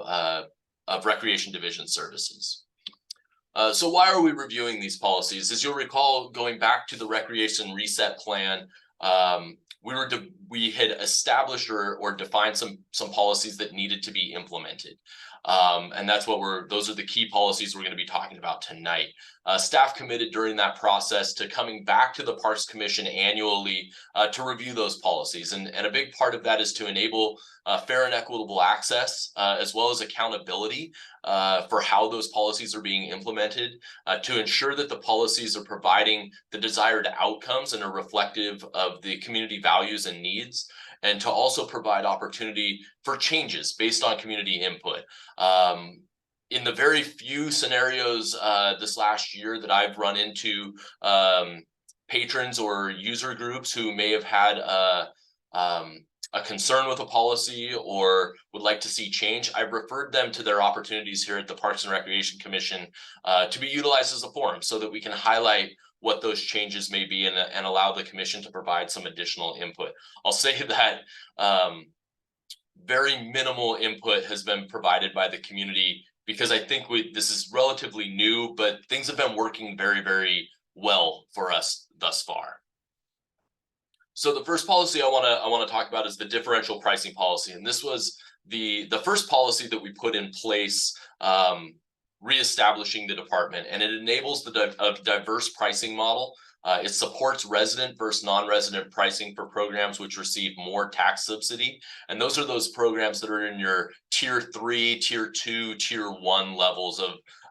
Recreation Division services. So why are we reviewing these policies? As you'll recall, going back to the Recreation Reset Plan, we had established or defined some policies that needed to be implemented. And that's those are the key policies we're going to be talking about tonight. Staff committed during that process to coming back to the Parks Commission annually to review those policies. And a big part of that is to enable fair and equitable access, as well as accountability for how those policies are being implemented, to ensure that the policies are providing the desired outcomes and are reflective of the community values and needs, and to also provide opportunity for changes based on community input. In the very few scenarios this last year that I've run into patrons or user groups who may have had a concern with a policy or would like to see change, I've referred them to their opportunities here at the Parks and Recreation Commission to be utilized as a forum so that we can highlight what those changes may be and allow the commission to provide some additional input. I'll say that very minimal input has been provided by the community because I think this is relatively new, but things have been working very, very well for us thus far. So the first policy I want to talk about is the differential pricing policy, and this was the first policy that we put in place, reestablishing the department, and it enables a diverse pricing model. It supports resident versus non-resident pricing for programs which receive more tax subsidy. And those are those programs that are in your tier 3, tier 2, tier 1 levels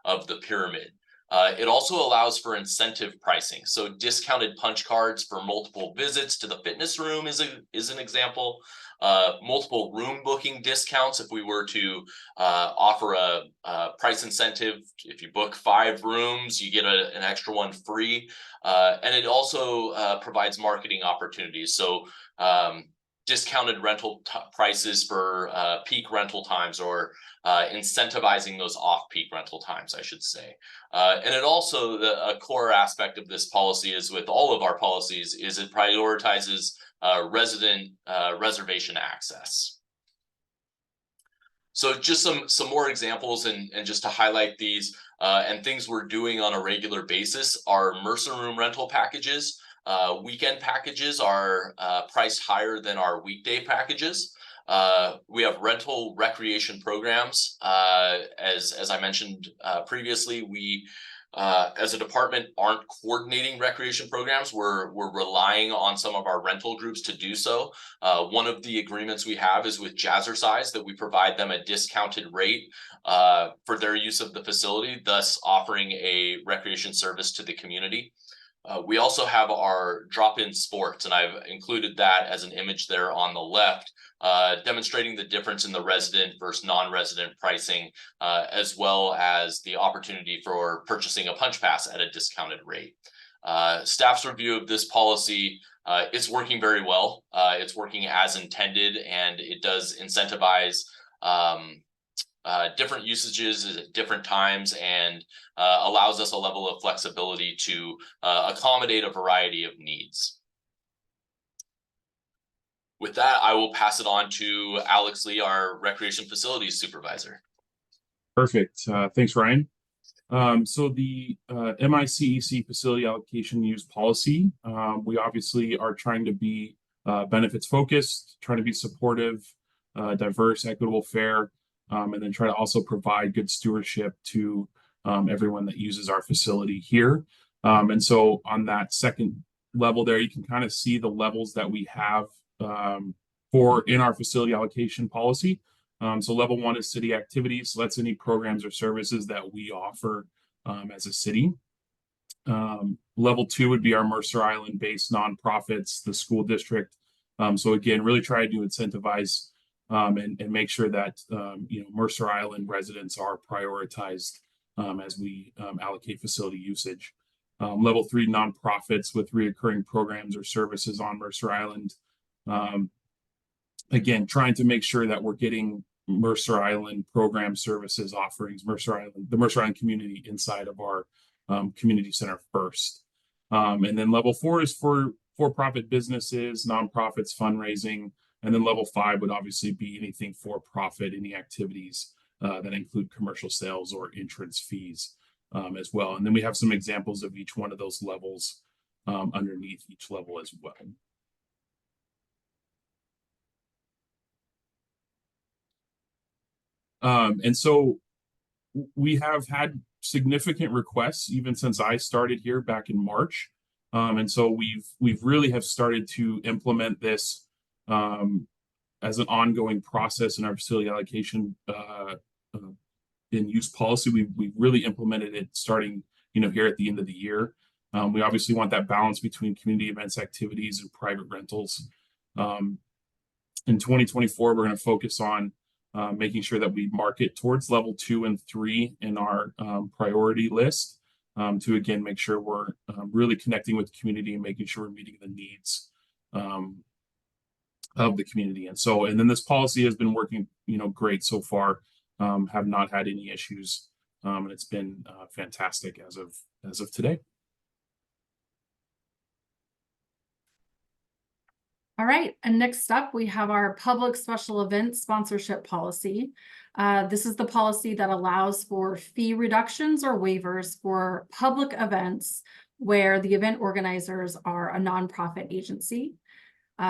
of the pyramid. It also allows for incentive pricing. So discounted punch cards for multiple visits to the fitness room is an example. Multiple room booking discounts if we were to offer a price incentive. If you book 5 rooms, you get an extra one free. And it also provides marketing opportunities. So discounted rental prices for peak rental times, or incentivizing those off-peak rental times, I should say. And it also, a core aspect of this policy is with all of our policies is it prioritizes resident reservation access. So just some more examples and just to highlight these and things we're doing on a regular basis are Mercer room rental packages. Weekend packages are priced higher than our weekday packages. We have rental recreation programs. As I mentioned previously, we as a department aren't coordinating recreation programs. We're relying on some of our rental groups to do so. One of the agreements we have is with Jazzercise, that we provide them a discounted rate for their use of the facility, thus offering a recreation service to the community. We also have our drop-in sports, and I've included that as an image there on the left, demonstrating the difference in the resident versus non-resident pricing, as well as the opportunity for purchasing a punch pass at a discounted rate. Staff's review of this policy, it's working very well. It's working as intended, and it does incentivize different usages at different times, and allows us a level of flexibility to accommodate a variety of needs. With that, I will pass it on to Alex Lee, our Recreation Facilities Supervisor. Perfect. Thanks, Ryan. So the MICEC facility allocation use policy, we obviously are trying to be benefits focused, trying to be supportive, diverse, equitable, fair, and then try to also provide good stewardship to everyone that uses our facility here. And so on that second level there, you can kind of see the levels that we have for in our facility allocation policy. So level 1 is city activities. So that's any programs or services that we offer as a city. Level 2 would be our Mercer Island based nonprofits, the school district. So again, really try to incentivize and make sure that Mercer Island residents are prioritized as we allocate facility usage. Level 3 nonprofits with reoccurring programs or services on Mercer Island. Again, trying to make sure that we're getting Mercer Island program services offerings, the Mercer Island community inside of our community center first. And then level 4 is for-profit businesses, nonprofits, fundraising. And then level 5 would obviously be anything for profit, any activities that include commercial sales or entrance fees as well. And then we have some examples of each one of those levels underneath each level as well. And so we have had significant requests even since I started here back in March. And so we've really have started to implement this as an ongoing process in our facility allocation in use policy. We really implemented it starting here at the end of the year. We obviously want that balance between community events, activities, and private rentals. In 2024, we're going to focus on making sure that we market towards level 2 and 3 in our priority list to again make sure we're really connecting with the community and making sure we're meeting the needs of the community. And then this policy has been working great so far. Have not had any issues, and it's been fantastic as of today. All right, and next up, we have our public special event sponsorship policy. This is the policy that allows for fee reductions or waivers for public events where the event organizers are a nonprofit agency.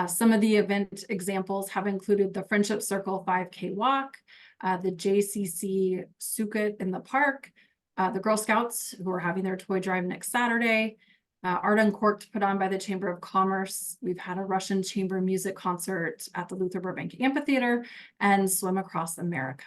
Some of the event examples have included the Friendship Circle 5K walk, the JCC Sukkot in the park, the Girl Scouts who are having their toy drive next Saturday, Art Uncorked put on by the Chamber of Commerce. We've had a Russian chamber music concert at the Luther Burbank Amphitheater, and Swim Across America.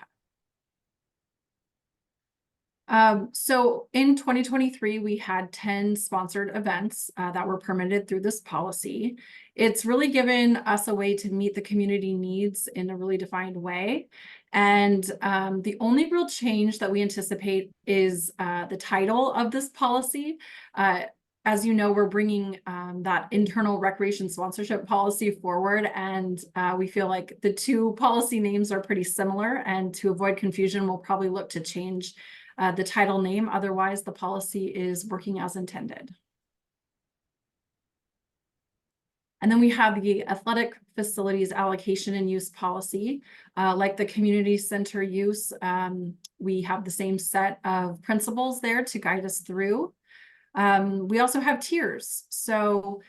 So in 2023, we had 10 sponsored events that were permitted through this policy. It's really given us a way to meet the community needs in a really defined way. And the only real change that we anticipate is the title of this policy. As you know, we're bringing that internal recreation sponsorship policy forward, and we feel like the two policy names are pretty similar, and to avoid confusion, we'll probably look to change the title name. Otherwise, the policy is working as intended. And then we have the athletic facilities allocation and use policy. Like the community center use, we have the same set of principles there to guide us through. We also have tiers. So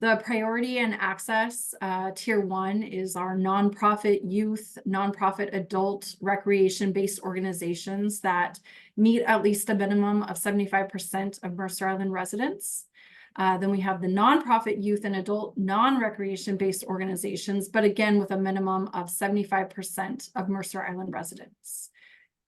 the priority and access, tier 1 is our nonprofit youth, nonprofit adult recreation-based organizations that meet at least a minimum of 75% of Mercer Island residents. Then we have the nonprofit youth and adult non-recreation-based organizations, but again, with a minimum of 75% of Mercer Island residents.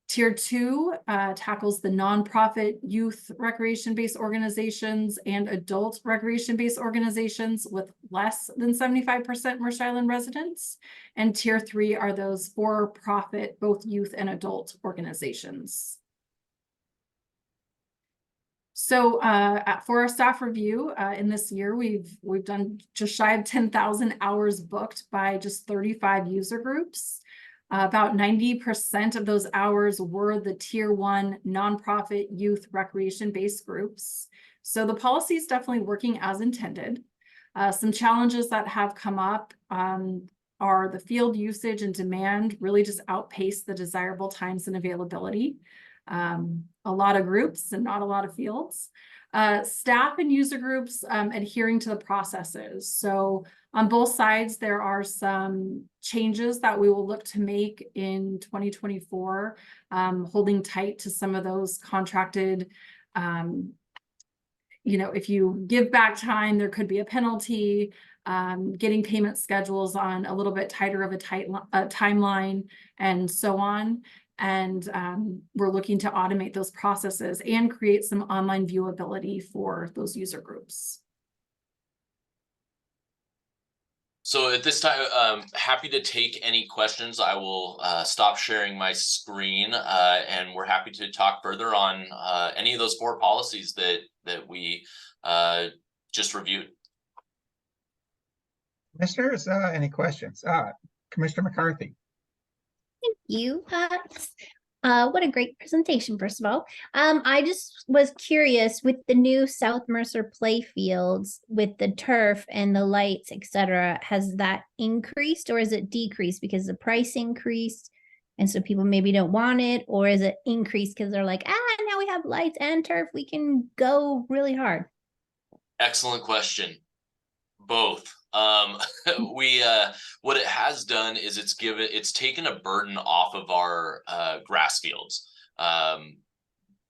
Tier 2 tackles the nonprofit youth recreation-based organizations and adult recreation-based organizations with less than 75% Mercer Island residents. And Tier 3 are those for-profit, both youth and adult organizations. So for our staff review in this year, we've done just shy of 10,000 hours booked by just 35 user groups. About 90% of those hours were the tier 1 nonprofit youth recreation-based groups. So the policy is definitely working as intended. Some challenges that have come up are the field usage and demand really just outpace the desirable times and availability. A lot of groups and not a lot of fields. Staff and user groups adhering to the processes. So on both sides, there are some changes that we will look to make in 2024, holding tight to some of those contracted, if you give back time, there could be a penalty, getting payment schedules on a little bit tighter of a timeline, and so on. And we're looking to automate those processes and create some online viewability for those user groups. So at this time, happy to take any questions. I will stop sharing my screen, and we're happy to talk further on any of those 4 policies that we just reviewed. Commissioners, any questions? Commissioner McCarthy. Thank you. What a great presentation, first of all. I just was curious with the new South Mercer play fields with the turf and the lights, etc. Has that increased or is it decreased because the price increased and so people maybe don't want it, or is it increased because they're like, now we have lights and turf, we can go really hard? Excellent question. Both. What it has done is it's taken a burden off of our grass fields,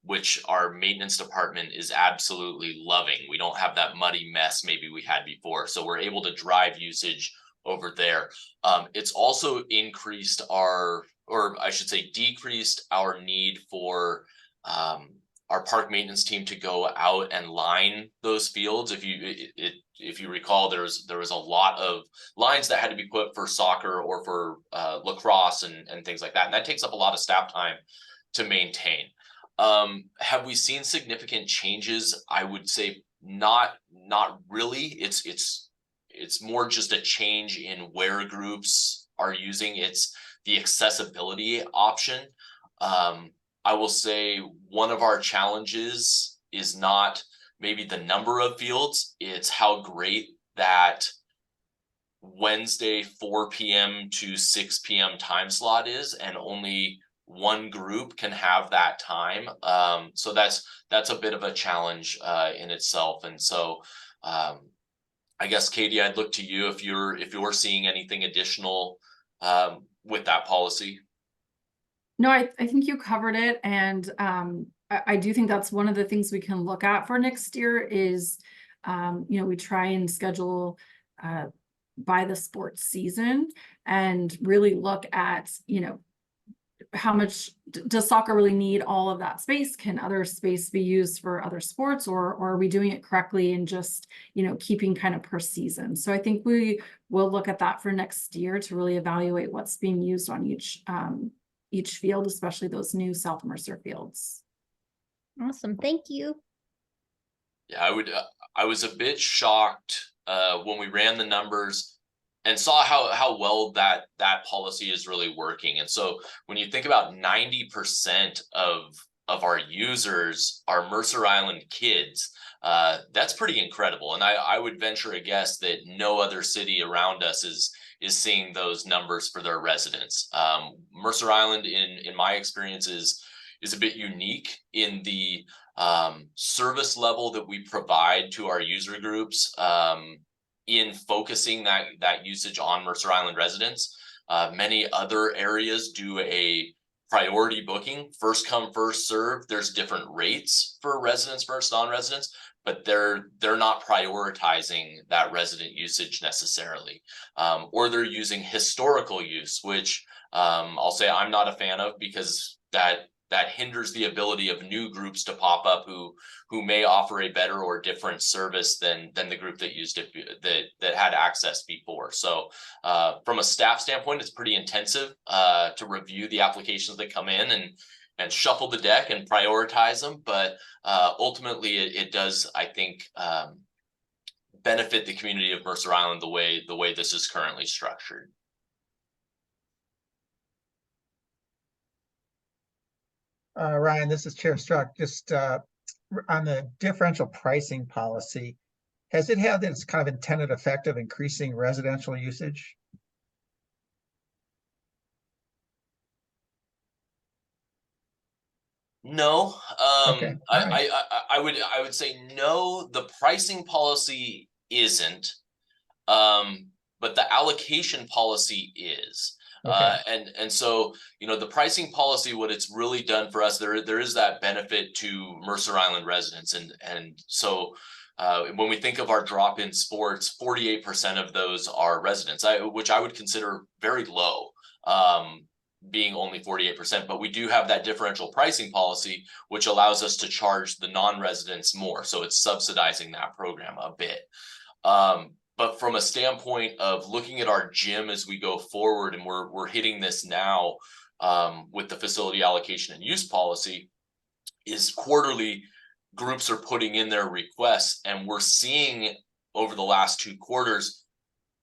which our maintenance department is absolutely loving. We don't have that muddy mess maybe we had before, so we're able to drive usage over there. It's also increased decreased our need for our park maintenance team to go out and line those fields. If you recall, there was a lot of lines that had to be put for soccer or for lacrosse and things like that, and that takes up a lot of staff time to maintain. Have we seen significant changes? I would say not really. It's more just a change in where groups are using the accessibility option. I will say one of our challenges is not maybe the number of fields, it's how great that Wednesday 4 p.m. to 6 p.m. time slot is, and only one group can have that time. So that's a bit of a challenge in itself. And so I guess, Katie, I'd look to you if you're seeing anything additional with that policy. No, I think you covered it. And I do think that's one of the things we can look at for next year is, we try and schedule by the sports season and really look at, how much does soccer really need all of that space? Can other space be used for other sports, or are we doing it correctly and just, keeping kind of per season? So I think we will look at that for next year to really evaluate what's being used on each field, especially those new South Mercer fields. Awesome. Thank you. Yeah, I was a bit shocked when we ran the numbers and saw how well that policy is really working. And so when you think about 90% of our users are Mercer Island kids, that's pretty incredible. And I would venture a guess that no other city around us is seeing those numbers for their residents. Mercer Island, in my experience, is a bit unique in the service level that we provide to our user groups, in focusing that usage on Mercer Island residents. Many other areas do a priority booking, first come, first serve. There's different rates for residents versus non-residents, but they're not prioritizing that resident usage necessarily. Or they're using historical use, which I'll say I'm not a fan of, because that hinders the ability of new groups to pop up who may offer a better or different service than the group that used it, that had access before. So from a staff standpoint, it's pretty intensive to review the applications that come in and shuffle the deck and prioritize them. But ultimately it does, I think, benefit the community of Mercer Island the way this is currently structured. Ryan, this is Chair Struck. Just on the differential pricing policy, has it had its kind of intended effect of increasing residential usage? No, Okay, all right. I would say no. The pricing policy isn't, but the allocation policy is. Okay. And so, the pricing policy, what it's really done for us, there is that benefit to Mercer Island residents. And so when we think of our drop-in sports, 48% of those are residents, which I would consider very low, being only 48%. But we do have that differential pricing policy, which allows us to charge the non-residents more. So it's subsidizing that program a bit. But from a standpoint of looking at our gym as we go forward, and we're hitting this now with the facility allocation and use policy, is quarterly groups are putting in their requests, and we're seeing over the last 2 quarters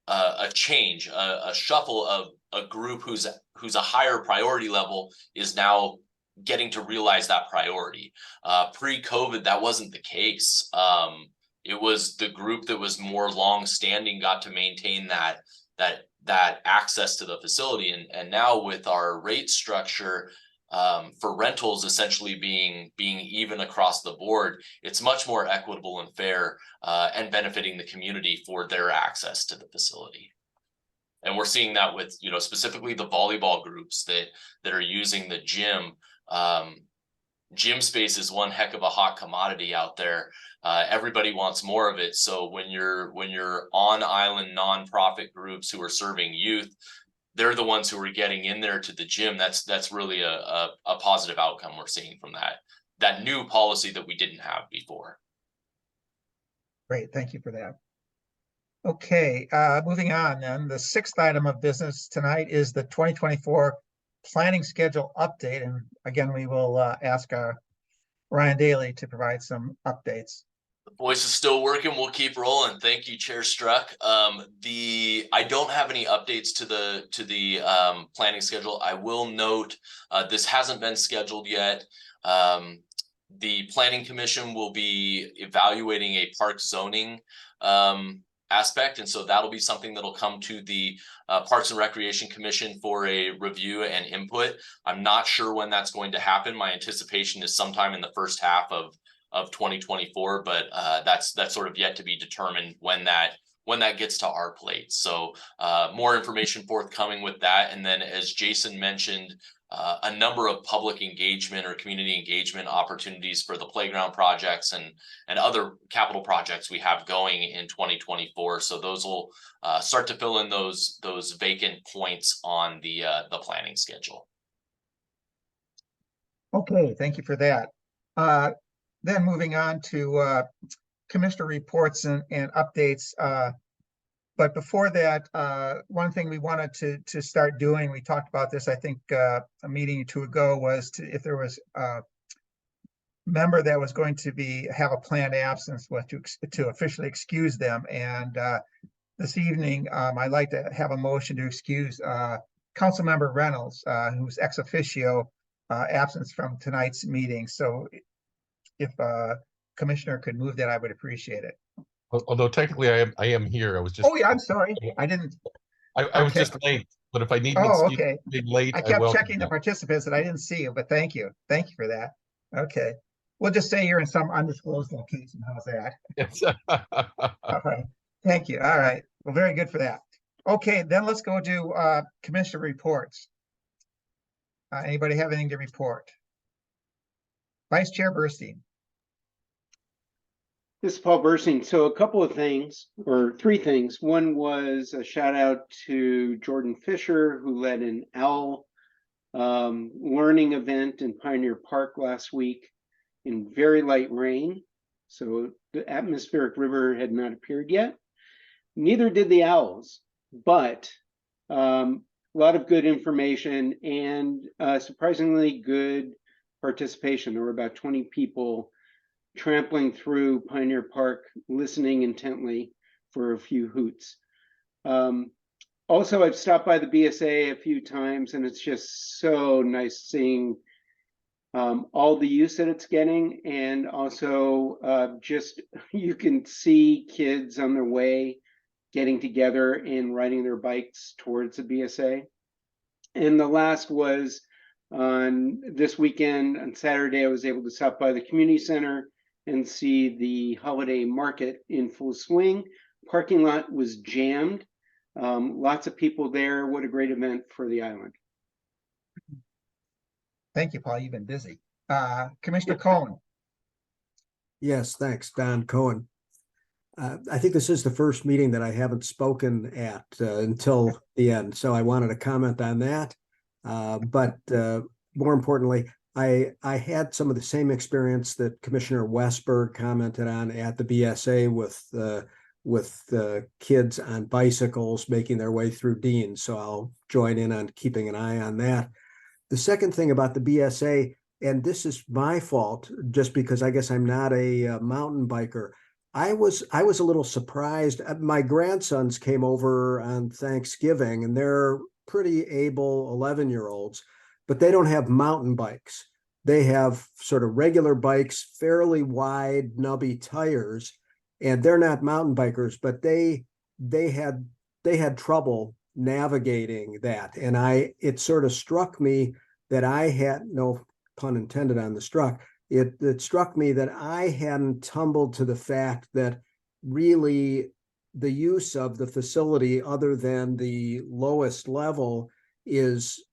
a change, a shuffle of a group who's a higher priority level is now getting to realize that priority. Pre-COVID, that wasn't the case. It was the group that was more long-standing got to maintain that access to the facility, and now with our rate structure for rentals essentially being even across the board, it's much more equitable and fair, and benefiting the community for their access to the facility. And we're seeing that with specifically the volleyball groups that are using the gym. Gym space is one heck of a hot commodity out there. Everybody wants more of it. So when you're on island nonprofit groups who are serving youth, they're the ones who are getting in there to the gym. That's really a positive outcome we're seeing from that new policy that we didn't have before. Great, thank you for that. Okay, moving on then. The 6th item of business tonight is the 2024 planning schedule update. And again, we will ask Ryan Daly to provide some updates. The voice is still working. We'll keep rolling. Thank you, Chair Struck. I don't have any updates to the planning schedule. I will note this hasn't been scheduled yet. The Planning Commission will be evaluating a park zoning aspect, and so that'll be something that'll come to the Parks and Recreation Commission for a review and input. I'm not sure when that's going to happen. My anticipation is sometime in the first half of 2024, but that's sort of yet to be determined when that gets to our plate. So more information forthcoming with that. And then, as Jason mentioned, a number of public engagement or community engagement opportunities for the playground projects and other capital projects we have going in 2024. So those will start to fill in those vacant points on the planning schedule. Okay, thank you for that. Then moving on to commissioner reports and updates. But before that, one thing we wanted to start doing, we talked about this, I think, a meeting or two ago, was if there was a member that was going to have a planned absence, was to officially excuse them. And this evening, I'd like to have a motion to excuse Councilmember Reynolds, who's ex officio absence from tonight's meeting. So if Commissioner could move that, I would appreciate it. Although technically I am here. I was just. Oh, yeah, I'm sorry. I didn't. I was Okay. just late, but if I need an Oh, excuse okay. for being late, I I kept welcome checking the that. participants and I didn't see you, but thank you. Thank you for that. Okay. We'll just say you're in some undisclosed location. How's that? Yes. All right. Thank you. All right. Well, very good for that. Okay, then let's go to commissioner reports. Anybody have anything to report? Vice Chair Burstein. This is Paul Bursing. So a couple of things, or three things. One was a shout out to Jordan Fisher, who led an OWL learning event in Pioneer Park last week in very light rain. So the atmospheric river had not appeared yet. Neither did the owls, but a lot of good information and surprisingly good participation. There were about 20 people trampling through Pioneer Park, listening intently for a few hoots. Also, I've stopped by the BSA a few times, and it's just so nice seeing all the use that it's getting. And also just you can see kids on their way getting together and riding their bikes towards the BSA. And the last was on this weekend, on Saturday, I was able to stop by the community center and see the holiday market in full swing. Parking lot was jammed. Lots of people there. What a great event for the island. Thank you, Paul. You've been busy. Commissioner Cohen. Yes, thanks, Don Cohen. I think this is the first meeting that I haven't spoken at until the end, so I wanted to comment on that. But more importantly, I had some of the same experience that Commissioner Westberg commented on at the BSA with kids on bicycles making their way through Dean. So I'll join in on keeping an eye on that. The second thing about the BSA, and this is my fault, just because I guess I'm not a mountain biker. I was a little surprised. My grandsons came over on Thanksgiving, and they're pretty able 11-year-olds, but they don't have mountain bikes. They have sort of regular bikes, fairly wide, nubby tires, and they're not mountain bikers, but they had trouble navigating that. And it sort of struck me that I had, no pun intended on the struck, it struck me that I hadn't tumbled to the fact that really the use of the facility, other than the lowest level, is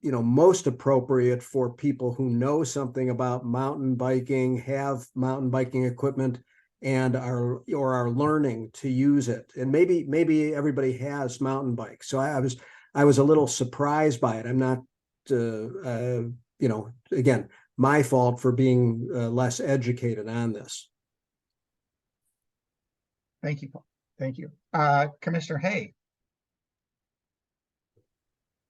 most appropriate for people who know something about mountain biking, have mountain biking equipment, and are learning to use it. And maybe everybody has mountain bikes. So I was a little surprised by it. I'm not again, my fault for being less educated on this. Thank you, Paul. Thank you. Commissioner Hay.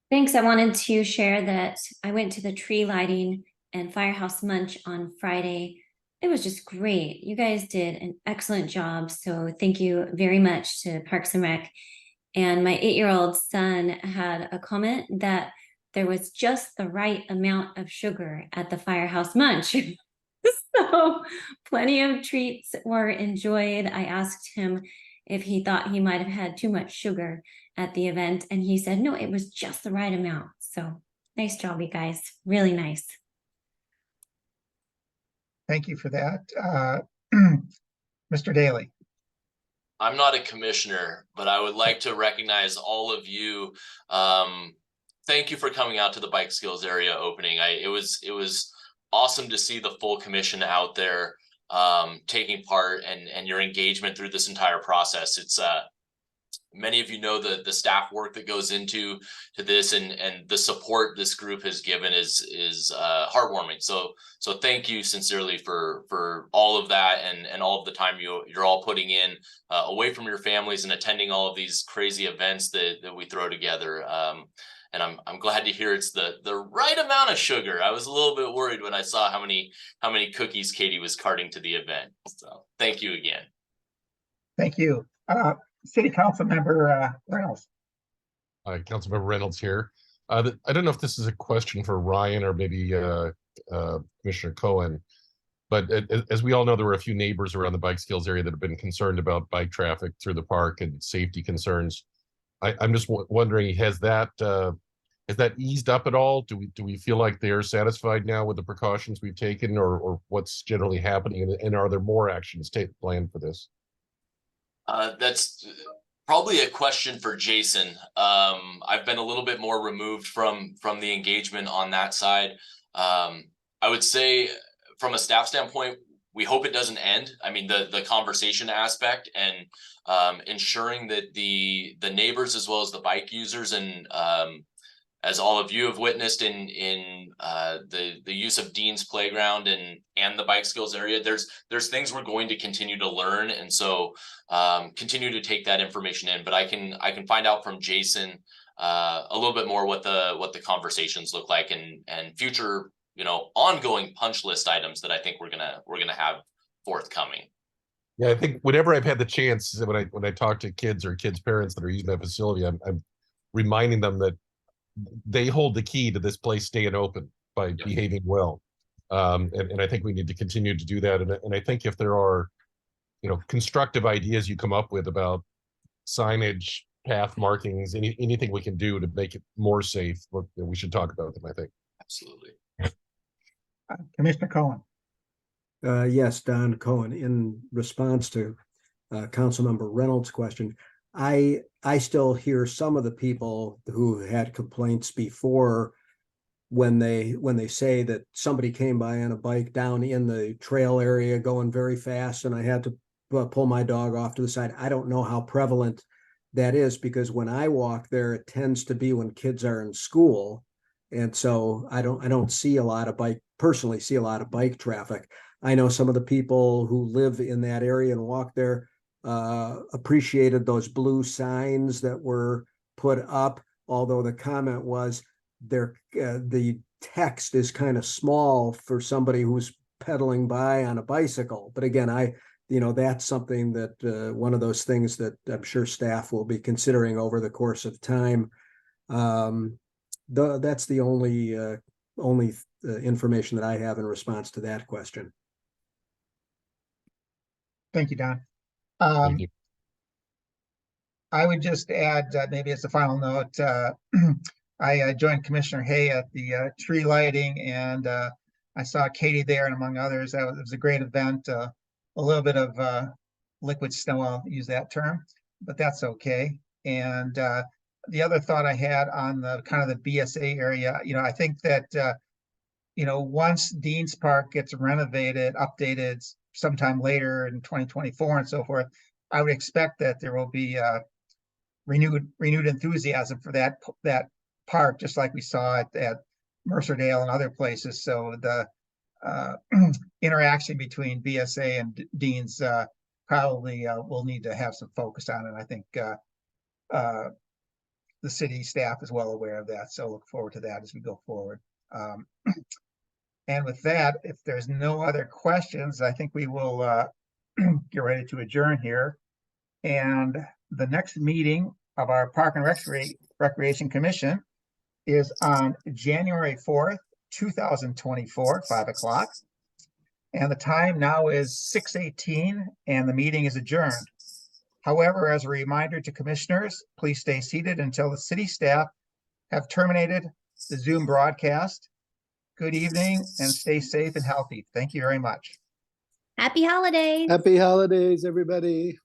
Thanks. I wanted to share that I went to the tree lighting and Firehouse Munch on Friday. It was just great. You guys did an excellent job. So thank you very much to Parks and Rec. And my 8-year-old son had a comment that there was just the right amount of sugar at the Firehouse Munch. So plenty of treats were enjoyed. I asked him if he thought he might have had too much sugar at the event, and he said, no, it was just the right amount. So nice job, you guys. Really nice. Thank you for that. Mr. Daly. I'm not a commissioner, but I would like to recognize all of you. Thank you for coming out to the Bike Skills area opening. It was awesome to see the full commission out there taking part and your engagement through this entire process. many of you know the staff work that goes into this, and the support this group has given is heartwarming. So thank you sincerely for all of that and all of the time you're all putting in away from your families and attending all of these crazy events that we throw together. And I'm glad to hear it's the right amount of sugar. I was a little bit worried when I saw how many cookies Katie was carting to the event. So thank you again. Thank you. City Council Member Reynolds. Hi, Councilmember Reynolds here. I don't know if this is a question for Ryan or maybe Commissioner Cohen, but as we all know, there were a few neighbors around the bike skills area that have been concerned about bike traffic through the park and safety concerns. I'm just wondering, has that eased up at all? Do we feel like they're satisfied now with the precautions we've taken, or what's generally happening? And are there more actions planned for this? That's probably a question for Jason. I've been a little bit more removed from the engagement on that side. I would say from a staff standpoint, we hope it doesn't end. I mean, the conversation aspect and ensuring that the neighbors as well as the bike users and as all of you have witnessed in the use of Dean's Playground and the bike skills area, there's things we're going to continue to learn, and so continue to take that information in. But I can find out from Jason a little bit more what the conversations look like and future ongoing punch list items that I think we're gonna have forthcoming. Yeah, I think whenever I've had the chance, when I talk to kids or kids' parents that are using that facility, I'm reminding them that they hold the key to this place staying open by behaving well. And I think we need to continue to do that. And I think if there are, constructive ideas you come up with about signage, path markings, anything we can do to make it more safe, we should talk about them, I think. Absolutely. Commissioner Cohen. Yes, Don Cohen, in response to Councilmember Reynolds' question, I still hear some of the people who had complaints before when they say that somebody came by on a bike down in the trail area going very fast and I had to pull my dog off to the side. I don't know how prevalent that is, because when I walk there, it tends to be when kids are in school. And so I don't see a lot of personally see a lot of bike traffic. I know some of the people who live in that area and walk there appreciated those blue signs that were put up, although the comment was the text is kind of small for somebody who's pedaling by on a bicycle. But again, that's something that one of those things that I'm sure staff will be considering over the course of time. That's the only information that I have in response to that question. Thank you, Don. Thank you. I would just add, maybe as a final note, I joined Commissioner Hay at the tree lighting, and I saw Katie there, and among others, it was a great event. A little bit of liquid snow, I'll use that term, but that's okay. And the other thought I had on the kind of the BSA area, I think that once Dean's Park gets renovated, updated sometime later in 2024 and so forth, I would expect that there will be renewed enthusiasm for that park, just like we saw at Mercerdale and other places. So the interaction between BSA and Dean's probably will need to have some focus on it. I think the city staff is well aware of that, so look forward to that as we go forward. And with that, if there's no other questions, I think we will get ready to adjourn here. And the next meeting of our Park and Recreation Commission is on January 4th, 2024, 5 o'clock. And the time now is 6:18 and the meeting is adjourned. However, as a reminder to commissioners, please stay seated until the city staff have terminated the Zoom broadcast. Good evening and stay safe and healthy. Thank you very much. Happy holidays. Happy holidays, everybody.